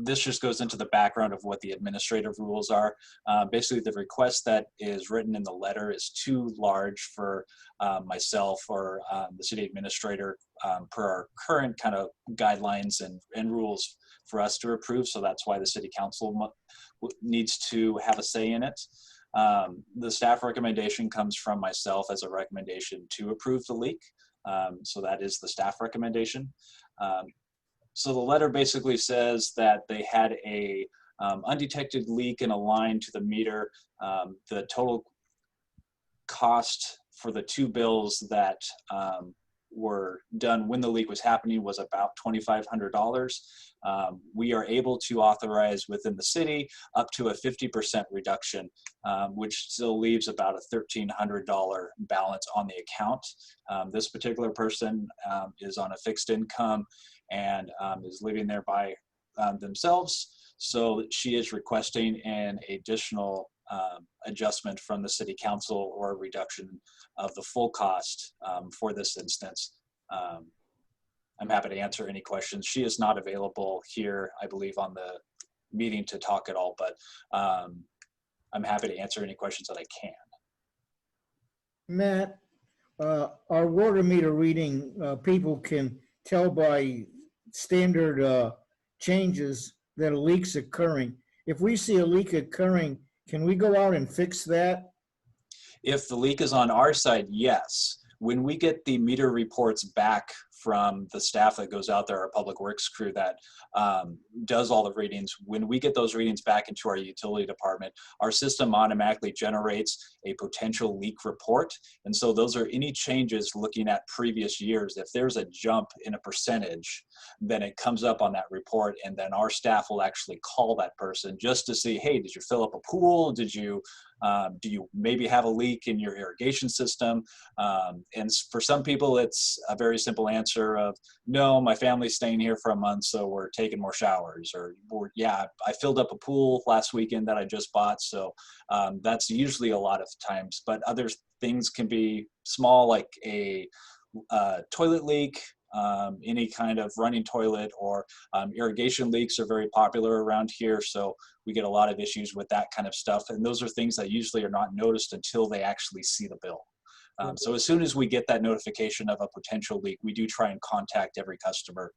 this just goes into the background of what the administrative rules are. Basically, the request that is written in the letter is too large for myself or the city administrator per our current kind of guidelines and rules for us to approve. So that's why the city council needs to have a say in it. The staff recommendation comes from myself as a recommendation to approve the leak. So that is the staff recommendation. So the letter basically says that they had a undetected leak in a line to the meter. The total cost for the two bills that were done when the leak was happening was about $2,500. We are able to authorize within the city up to a 50% reduction, which still leaves about a $1,300 balance on the account. This particular person is on a fixed income and is living there by themselves. So she is requesting an additional adjustment from the city council or a reduction of the full cost for this instance. I'm happy to answer any questions. She is not available here, I believe, on the meeting to talk at all, but I'm happy to answer any questions that I can. Matt, our water meter reading, people can tell by standard changes that a leak's occurring. If we see a leak occurring, can we go out and fix that? If the leak is on our side, yes. When we get the meter reports back from the staff that goes out there, our public works crew that does all the readings, when we get those readings back into our utility department, our system automatically generates a potential leak report. And so those are any changes looking at previous years. If there's a jump in a percentage, then it comes up on that report, and then our staff will actually call that person just to see, hey, did you fill up a pool? Did you do you maybe have a leak in your irrigation system? And for some people, it's a very simple answer of, no, my family's staying here for a month, so we're taking more showers. Or yeah, I filled up a pool last weekend that I just bought. So that's usually a lot of times. But other things can be small, like a toilet leak, any kind of running toilet or irrigation leaks are very popular around here. So we get a lot of issues with that kind of stuff. And those are things that usually are not noticed until they actually see the bill. So as soon as we get that notification of a potential leak, we do try and contact every customer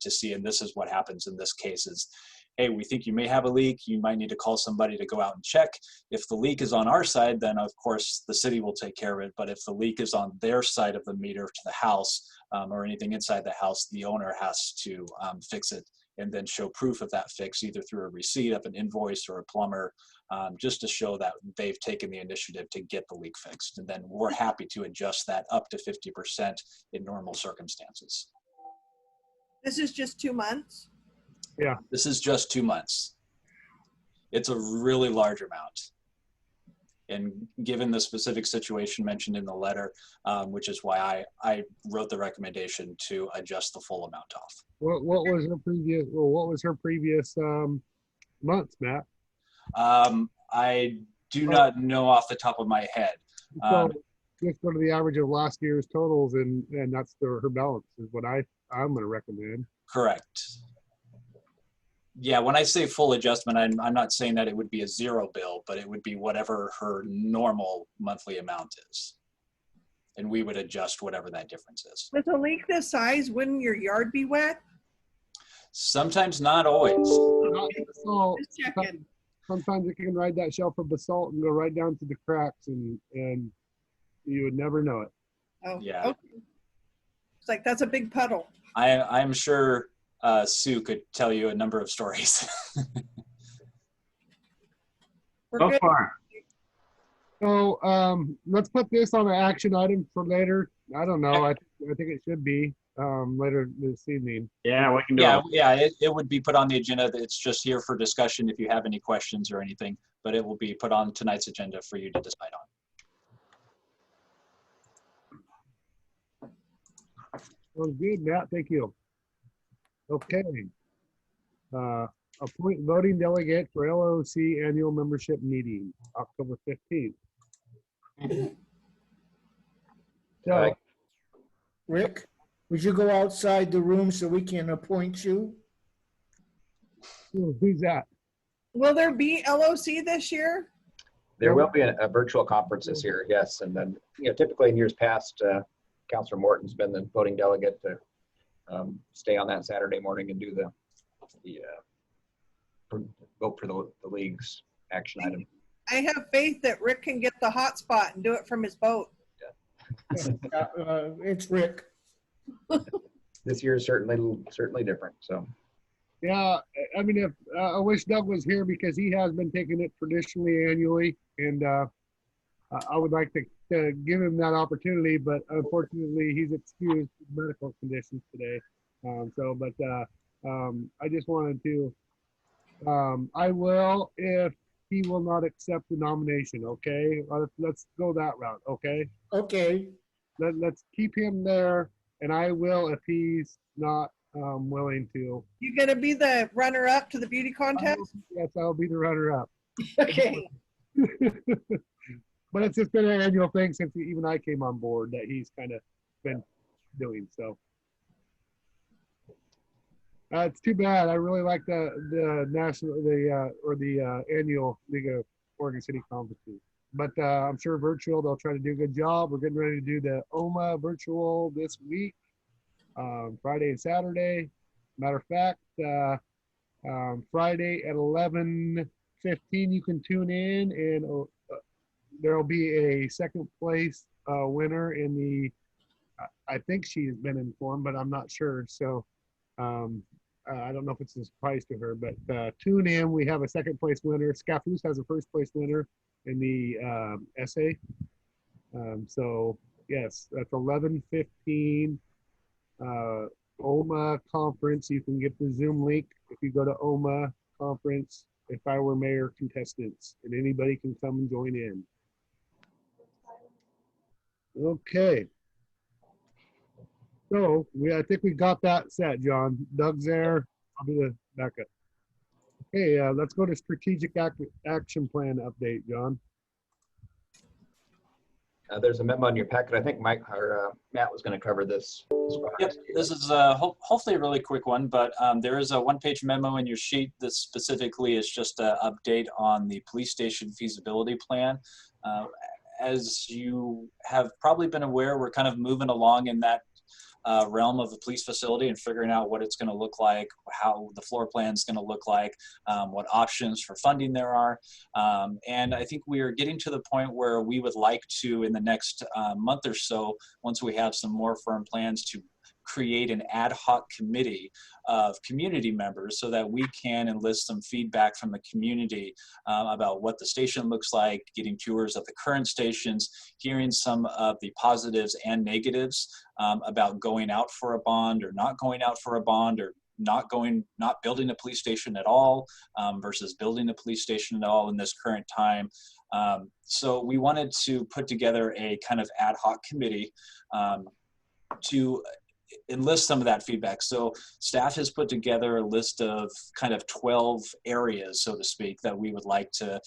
to see, and this is what happens in this case is, hey, we think you may have a leak. You might need to call somebody to go out and check. If the leak is on our side, then of course the city will take care of it. But if the leak is on their side of the meter to the house or anything inside the house, the owner has to fix it and then show proof of that fix, either through a receipt of an invoice or a plumber, just to show that they've taken the initiative to get the leak fixed. And then we're happy to adjust that up to 50% in normal circumstances. This is just 2 months? Yeah. This is just 2 months. It's a really large amount. And given the specific situation mentioned in the letter, which is why I wrote the recommendation to adjust the full amount off. What was her previous? Well, what was her previous months, Matt? I do not know off the top of my head. So just go to the average of last year's totals, and that's her balance is what I'm going to recommend. Correct. Yeah, when I say full adjustment, I'm not saying that it would be a zero bill, but it would be whatever her normal monthly amount is. And we would adjust whatever that difference is. With a leak this size, wouldn't your yard be wet? Sometimes, not always. Not basalt. Just checking. Sometimes it can ride that shelf of basalt and go right down to the cracks, and you would never know it. Oh, Yeah. okay. It's like, that's a big puddle. I'm sure Sue could tell you a number of stories. We're good. So let's put this on an action item for later. I don't know. I think it should be later this evening. Yeah, we can do Yeah, it would be put on the agenda. It's just here for discussion if you have any questions or anything, but it will be put on tonight's agenda for you to decide on. Sounds good, Matt. Thank you. Okay. Appoint voting delegate for LOC annual membership meeting, October 15th. So, Rick, would you go outside the room so we can appoint you? who's that? Will there be LOC this year? There will be a virtual conference this year, yes. And then, typically in years past, Councilor Morton's been the voting delegate to stay on that Saturday morning and do the vote for the league's action item. I have faith that Rick can get the hotspot and do it from his boat. It's Rick. This year is certainly different. So. Yeah, I mean, if I wish Doug was here because he has been taking it traditionally annually, and I would like to give him that opportunity, but unfortunately he's excused medical conditions today. I just wanted to, I will if he will not accept the nomination, okay? Let's go that route, okay? Okay. Let's keep him there, and I will if he's not willing to. You gonna be the runner-up to the beauty contest? Yes, I'll be the runner-up. Okay. But it's just been an annual thing since even I came on board that he's kind of been doing. So it's too bad. I really like the annual League of Oregon City conferences. But I'm sure virtual they'll try to do a good job. We're getting ready to do the OMA virtual this week, Friday and Saturday. Matter of fact, Friday at 11:15 you can tune in, and there'll be a second place winner in the, I think she's been informed, but I'm not sure. So I don't know if it's a surprise to her, but tune in. We have a second place winner. Scaffoose has a first place winner in the essay. So yes, that's 11:15 OMA conference. You can get the Zoom link if you go to OMA conference, If I Were Mayor contestants, and anybody can come and join in. Okay. So I think we got that set, John. Doug's there. I'll do the backup. Okay, let's go to strategic action plan update, John. There's a memo in your packet. I think Mike or Matt was going to cover this as well. Yep, this is hopefully a really quick one, but there is a one-page memo in your sheet that specifically is just an update on the police station feasibility plan. As you have probably been aware, we're kind of moving along in that realm of the police facility and figuring out what it's going to look like, how the floor plan is going to look like, what options for funding there are. And I think we are getting to the point where we would like to, in the next month or so, once we have some more firm plans, to create an ad hoc committee of community members so that we can enlist some feedback from the community about what the station looks like, getting tours of the current stations, hearing some of the positives and negatives about going out for a bond or not going out for a bond, or not building a police station at all versus building a police station at all in this current time. So we wanted to put together a kind of ad hoc committee to enlist some of that feedback. So staff has put together a list of kind of 12 areas, so to speak, that we would like to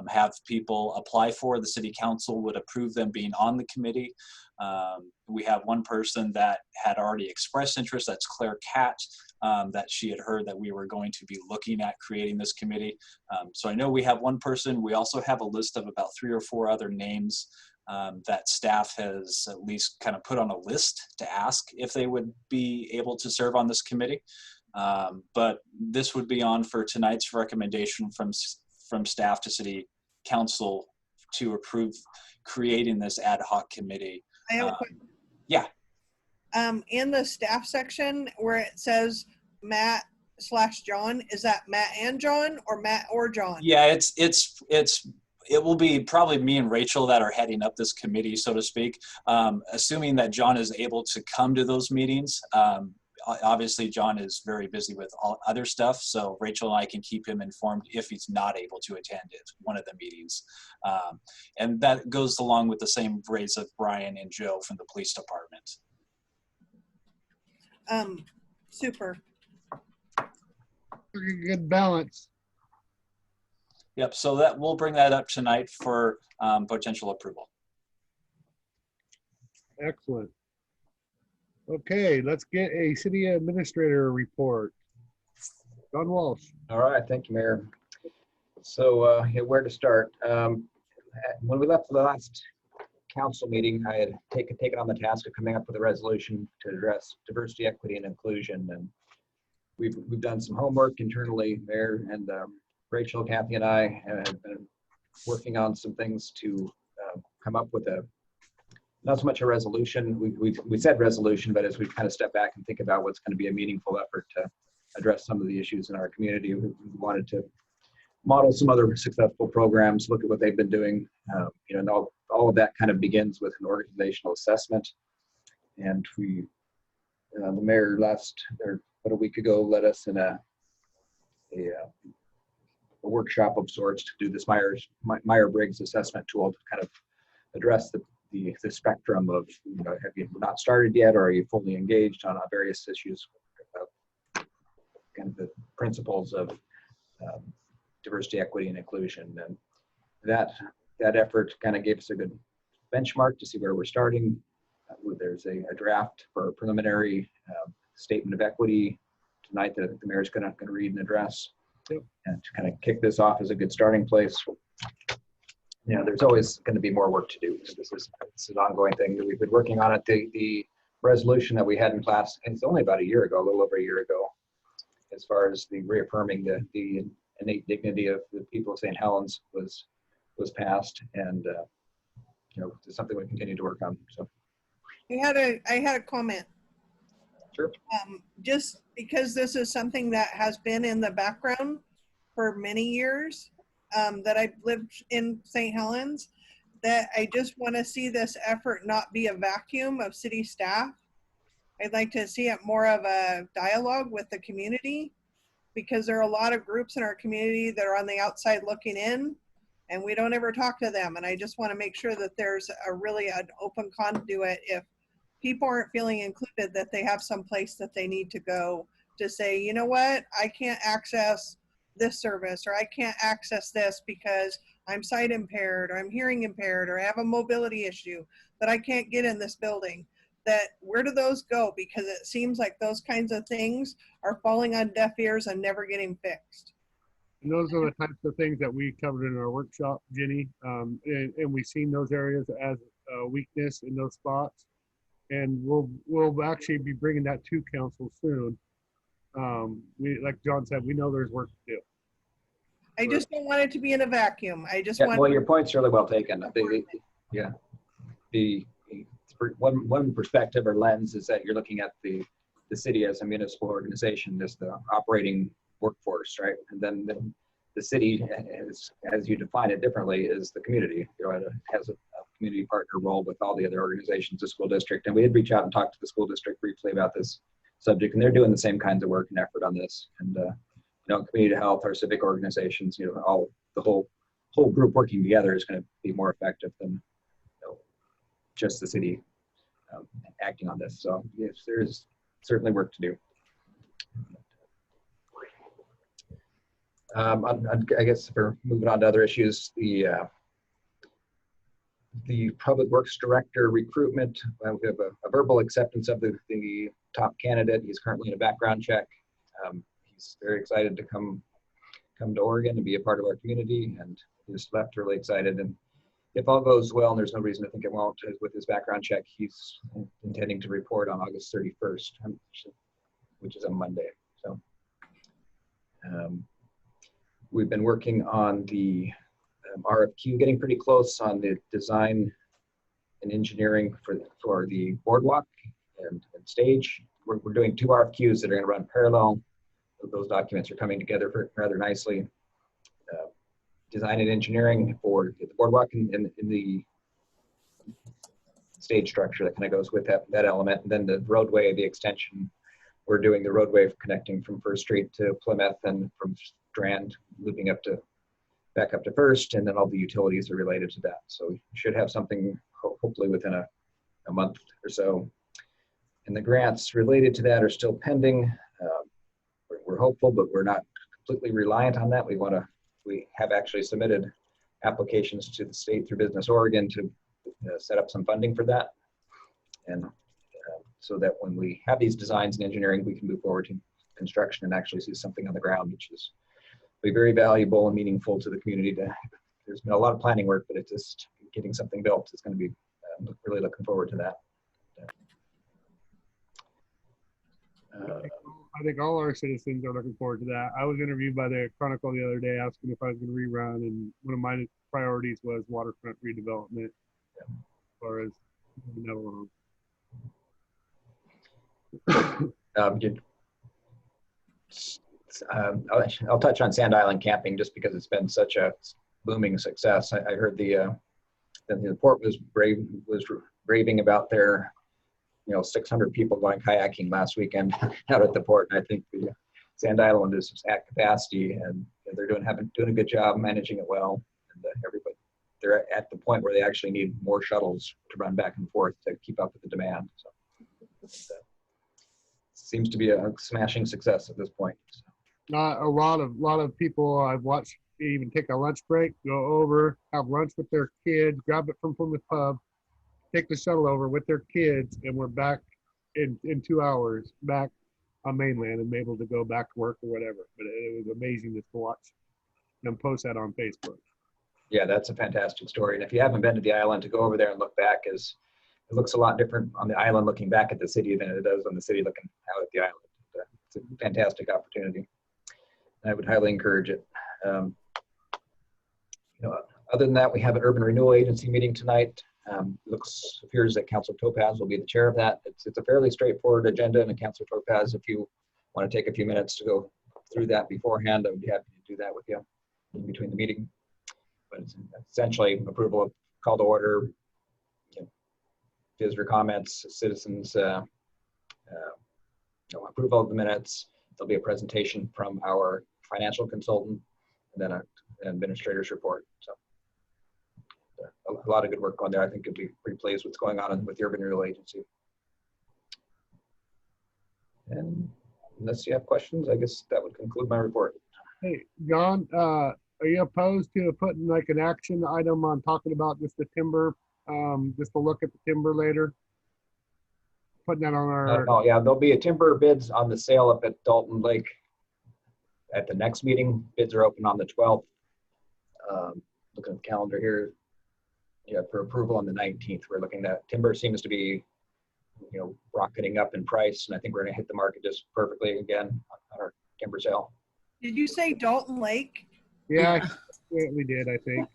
have people apply for. The city council would approve them being on the committee. We have one person that had already expressed interest, that's Claire Catt, that she had heard that we were going to be looking at creating this committee. So I know we have one person. We also have a list of about 3 or 4 other names that staff has at least kind of put on a list to ask if they would be able to serve on this committee. But this would be on for tonight's recommendation from staff to city council to approve creating this ad hoc committee. I have a question. Yeah. In the staff section where it says Matt/John, is that Matt and John or Matt or John? Yeah, it will be probably me and Rachel that are heading up this committee, so to speak, assuming that John is able to come to those meetings. Obviously, John is very busy with all other stuff, so Rachel and I can keep him informed if he's not able to attend one of the meetings. And that goes along with the same phrase of Brian and Joe from the police department. Super. Good balance. Yep, so that we'll bring that up tonight for potential approval. Excellent. Okay, let's get a city administrator report. Don Walsh. All right, thank you, Mayor. So yeah, where to start? When we left the last council meeting, I had taken on the task of coming up with a resolution to address diversity, equity, and inclusion. And we've done some homework internally, Mayor, and Rachel, Kathy, and I have been working on some things to come up with not so much a resolution. We said resolution, but as we kind of step back and think about what's going to be a meaningful effort to address some of the issues in our community, we wanted to model some other successful programs, look at what they've been doing. And all of that kind of begins with an organizational assessment. And the mayor about a week ago led us in a workshop of sorts to do this Myers-Briggs assessment tool to kind of address the spectrum of, have you not started yet, or are you fully engaged on various issues, kind of the principles of diversity, equity, and inclusion. And that effort kind of gave us a good benchmark to see where we're starting. There's a draft for a preliminary statement of equity tonight that the mayor's going to read and address. And to kind of kick this off as a good starting place. There's always going to be more work to do. This is an ongoing thing that we've been working on. The resolution that we had in class, and it's only about a little over a year ago, as far as the reaffirming the innate dignity of the people of St. Helens was passed, and it's something we continue to work on. So I had a comment. Sure. Just because this is something that has been in the background for many years, that I've lived in St. Helens, that I just want to see this effort not be a vacuum of city staff. I'd like to see it more of a dialogue with the community, because there are a lot of groups in our community that are on the outside looking in, and we don't ever talk to them. And I just want to make sure that there's an open conduit. If people aren't feeling included, that they have some place that they need to go to say, you know what, I can't access this service, or I can't access this because I'm sight impaired, or I'm hearing impaired, or I have a mobility issue that I can't get in this building. That where do those go? Because it seems like those kinds of things are falling on deaf ears and never getting fixed. And those are the types of things that we covered in our workshop, Jenny. And we've seen those areas as a weakness in those spots. And we'll actually be bringing that to council soon. Like John said, we know there's work to do. I just don't want it to be in a vacuum. I just Yeah, want. well, your point's really well taken. One perspective or lens is that you're looking at the city as a municipal organization, as the operating workforce, right? And then the city, as you define it differently, is the community. You know, it has a community partner role with all the other organizations, the school district. And we did reach out and talk to the school district briefly about this subject, and they're doing the same kinds of work and effort on this. And community health, our civic organizations, all the whole group working together is going to be more effective than just the city acting on this. So yes, there's certainly work to do. I guess if we're moving on to other issues, the public works director recruitment, we have a verbal acceptance of the top candidate. He's currently in a background check. He's very excited to come to Oregon and be a part of our community, and he just left really excited. And if all goes well, and there's no reason to think it won't, with his background check, he's intending to report on August 31st, which is a Monday. So we've been working on the RFQ, getting pretty close on the design and engineering for the boardwalk and stage. We're doing 2 RFQs that are going to run parallel. Those documents are coming together rather nicely. Design and engineering for the boardwalk and the stage structure that kind of goes with that element. And then the roadway, the extension, we're doing the roadway connecting from First Street to Plymouth and from Strand looping back up to First, and then all the utilities are related to that. So we should have something hopefully within a month or so. And the grants related to that are still pending. We're hopeful, but we're not completely reliant on that. We have actually submitted applications to the state through Business Oregon to set up some funding for that. And so that when we have these designs and engineering, we can move forward to construction and actually see something on the ground, which is be very valuable and meaningful to the community. There's been a lot of planning work, but it's just getting something built. It's going to be really looking forward to that. I think all our citizens are looking forward to that. I was interviewed by the Chronicle the other day asking if I was going to rerun, and one of my priorities was waterfront redevelopment as far as moving along. I'll touch on Sand Island camping just because it's been such a booming success. I heard the port was raving about their 600 people going kayaking last weekend out at the port. And I think the Sand Island is at capacity, and they're doing a good job managing it well. And they're at the point where they actually need more shuttles to run back and forth to keep up with the demand. So it seems to be a smashing success at this point. So. Not a lot of people I've watched even take a lunch break, go over, have lunch with their kids, grab it from the pub, take the shuttle over with their kids, and we're back in 2 hours back on mainland and able to go back to work or whatever. But it was amazing just to watch them post that on Facebook. Yeah, that's a fantastic story. And if you haven't been to the island, to go over there and look back, it looks a lot different on the island looking back at the city than it does on the city looking out at the island. It's a fantastic opportunity. I would highly encourage it. Other than that, we have an Urban Renewal Agency meeting tonight. Appears that Councilor Topaz will be the chair of that. It's a fairly straightforward agenda, and Councilor Topaz, if you want to take a few minutes to go through that beforehand, I would be happy to do that with you in between the meeting. But it's essentially approval of call to order, visitor comments, citizens, approval of the minutes. There'll be a presentation from our financial consultant, and then an administrator's report. So a lot of good work on there. I think you'll be pretty pleased with what's going on with the Urban Renewal Agency. And unless you have questions, I guess that would conclude my report. Hey, John, are you opposed to putting like an action item on talking about just the timber, just to look at the timber later? Putting that on our, No, yeah, there'll be a timber bids on the sale up at Dalton Lake at the next meeting. Bids are open on the 12th. Looking at the calendar here, yeah, for approval on the 19th. We're looking at timber seems to be, rocketing up in price, and I think we're going to hit the market just perfectly again on our timber sale. Did you say Dalton Lake? yeah, we did, I think.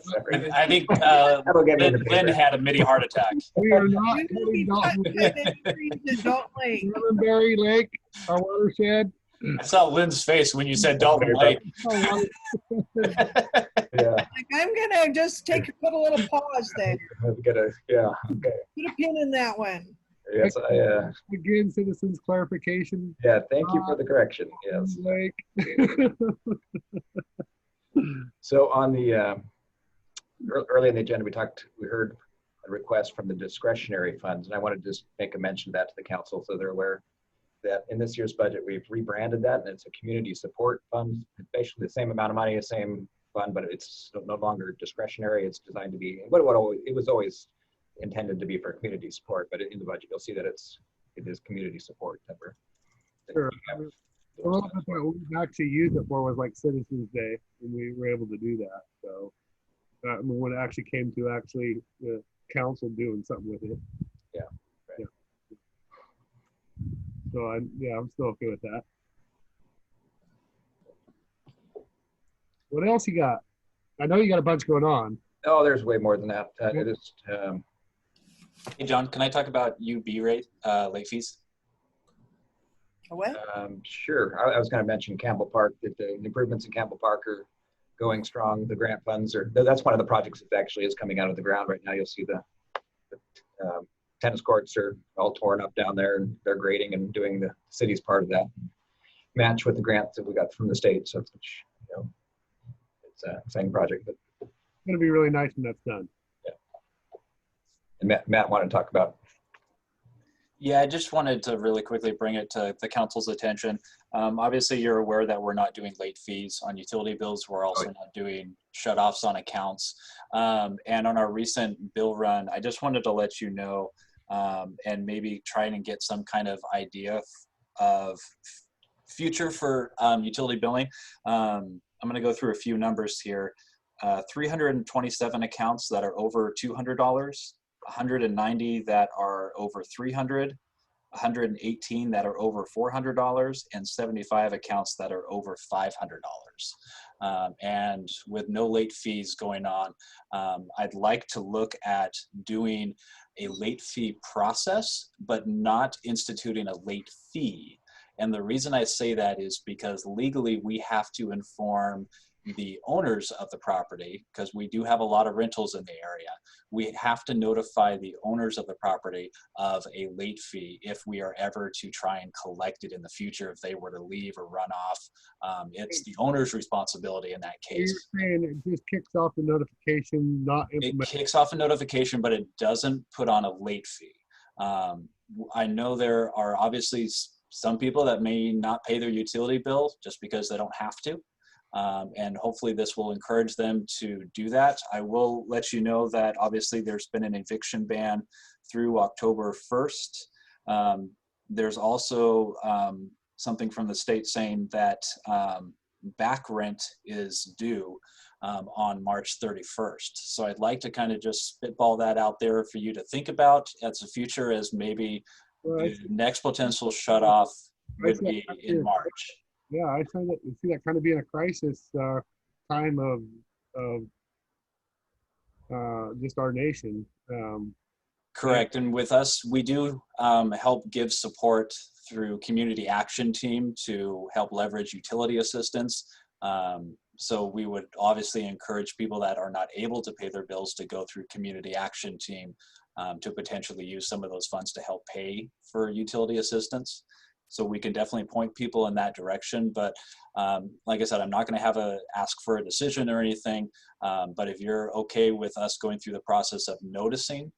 Sorry. I think That'll get me in the Lynn paper. had a mini heart attack. We are not You will be putting Dalton touching any trees in Dalton Lake. Berry Lake, our watershed. I saw Lynn's face when you said Dalton Lake. Our watershed. Yeah, Like, I'm gonna just put a little pause there. I've got a, yeah, okay. Put a pin in that one. Yes, Again, citizens clarification. yeah, thank you for the correction. Yes. Lake. So on the, early in the agenda, we heard a request from the discretionary funds, and I want to just make a mention of that to the council so they're aware that in this year's budget, we've rebranded that, and it's a community support fund. It's basically the same amount of money, the same fund, but it's no longer discretionary. It's designed to be, it was always intended to be for community support, but in the budget, you'll see that it is community support that we're. Sure. A little bit what we actually used it for was like Citizens Day, and we were able to do that. So when it actually came to the council doing something with it. Yeah. Right. Yeah. So I'm still okay with that. What else you got? I know you got a bunch going on. Oh, there's way more than that. It is, Hey, John, can I talk about UB rate, late fees? What? Sure. I was going to mention Campbell Park, that the improvements in Campbell Park are going strong. The grant funds that's one of the projects that actually is coming out of the ground right now. You'll see the tennis courts are all torn up down there, and they're grading and doing the city's part of that match with the grants that we got from the state. So it's an exciting project. But It's going to be really nice when that's done. yeah. And Matt wanted to talk about. Yeah, I just wanted to really quickly bring it to the council's attention. Obviously, you're aware that we're not doing late fees on utility bills. We're also not doing shutoffs on accounts. And on our recent bill run, I just wanted to let you know and maybe trying to get some kind of idea of future for utility billing. I'm going to go through a few numbers here. 327 accounts that are over $200. 190 that are over $300, 118 that are over $400, and 75 accounts that are over $500. And with no late fees going on, I'd like to look at doing a late fee process, but not instituting a late fee. And the reason I say that is because legally we have to inform the owners of the property, because we do have a lot of rentals in the area. We have to notify the owners of the property of a late fee if we are ever to try and collect it in the future if they were to leave or run off. It's the owner's responsibility in that case. You're saying it just kicks off the notification, not It implemented. kicks off a notification, but it doesn't put on a late fee. I know there are obviously some people that may not pay their utility bill just because they don't have to. And hopefully this will encourage them to do that. I will let you know that obviously there's been an eviction ban through October 1st. There's also something from the state saying that back rent is due on March 31st. So I'd like to kind of just spitball that out there for you to think about as a future, as maybe the next potential shut off would be in March. Yeah, I see that kind of being a crisis time of just our nation. Correct. And with us, we do help give support through Community Action Team to help leverage utility assistance. So we would obviously encourage people that are not able to pay their bills to go through Community Action Team to potentially use some of those funds to help pay for utility assistance. So we can definitely point people in that direction. But like I said, I'm not going to have a ask for a decision or anything. But if you're okay with us going through the process of noticing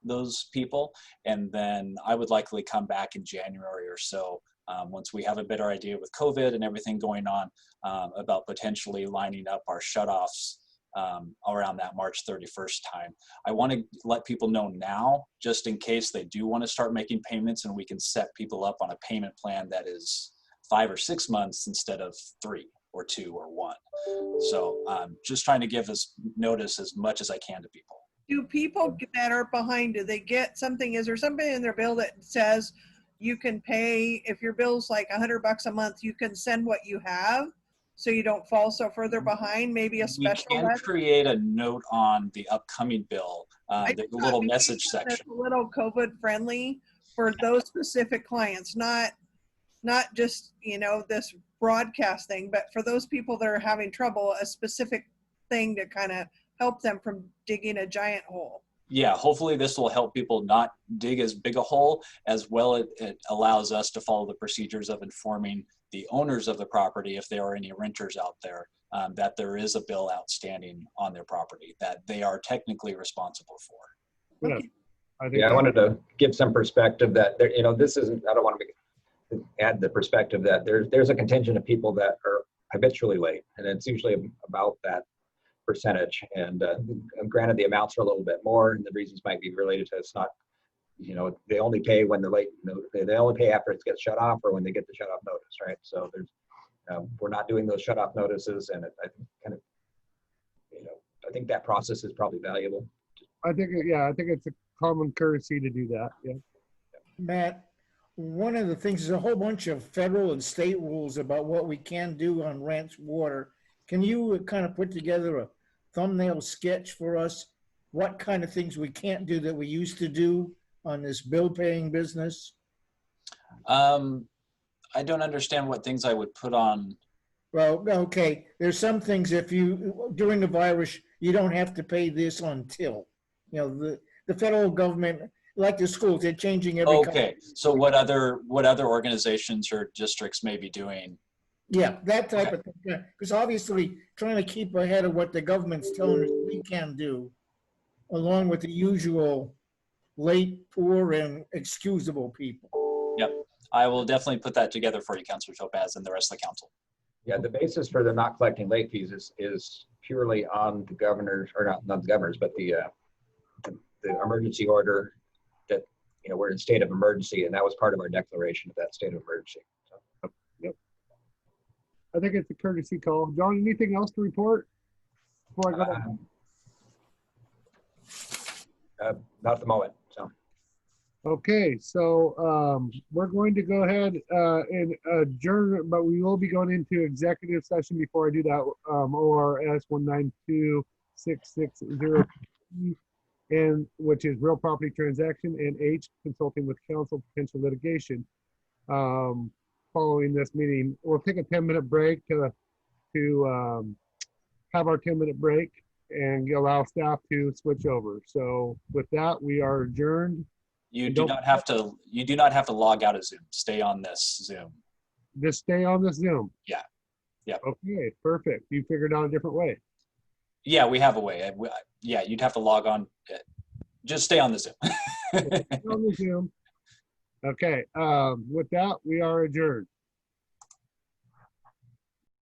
those people, and then I would likely come back in January or so once we have a better idea with COVID and everything going on, about potentially lining up our shutoffs around that March 31st time. I want to let people know now, just in case they do want to start making payments, and we can set people up on a payment plan that is 5 or 6 months instead of 3 or 2 or 1. So just trying to give us notice as much as I can to people. Do people that are behind, do they get something? Is there something in their bill that says you can pay, if your bill's like $100 a month, you can send what you have so you don't fall so further behind? Maybe a special We can letter? create a note on the upcoming bill. There's a little message That's section. a little COVID friendly for those specific clients, not just, you know, this broadcast thing, but for those people that are having trouble, a specific thing to kind of help them from digging a giant hole. Yeah, hopefully this will help people not dig as big a hole, as well it allows us to follow the procedures of informing the owners of the property, if there are any renters out there, that there is a bill outstanding on their property that they are technically responsible for. Yeah, I wanted to give some perspective that there, you know, this isn't, I don't want to add the perspective that there's a contingent of people that are habitually late, and it's usually about that percentage. And granted, the amounts are a little bit more, and the reasons might be related to it's not, you know, they only pay when they're late. You know, they only pay after it gets shut off or when they get the shut off notice, right? So there's, we're not doing those shut off notices, and I think kind of, you know, I think that process is probably valuable. I think it's a common courtesy to do that. Yeah. Matt, one of the things, there's a whole bunch of federal and state rules about what we can do on ranch water. Can you kind of put together a thumbnail sketch for us? What kind of things we can't do that we used to do on this bill paying business? I don't understand what things I would put on. Well, okay, there's some things, if you, during the virus, you don't have to pay this until, you know, the federal government, like the schools, they're changing every. Okay, so what other organizations or districts may be doing? Yeah, that type of thing. Because obviously, trying to keep ahead of what the government's telling us we can do, along with the usual late, poor, and excusable people. Yep, I will definitely put that together for you, Councilor Topaz, and the rest of the council. Yeah, the basis for the not collecting late fees is purely on the governor's, or not the governor's, but the emergency order that, you know, we're in state of emergency, and that was part of our declaration of that state of emergency. So. Yep. I think it's a courtesy call. John, anything else to report before I go? Not at the moment. So. Okay, so we're going to go ahead and adjourn, but we will be going into executive session before I do that. ORS 1926660, and which is real property transaction, and H, consulting with counsel, potential litigation. Following this meeting, we'll take a 10-minute break to have our 10-minute break and allow staff to switch over. So with that, we are adjourned. You do not have to log out of Zoom. Stay on this Zoom. Just stay on the Zoom. Yeah. Yeah. Okay, perfect. You figured out a different way. Yeah, we have a way. Yeah, you'd have to log on. Just stay on the Zoom. Stay on the Zoom. Okay. With that, we are adjourned.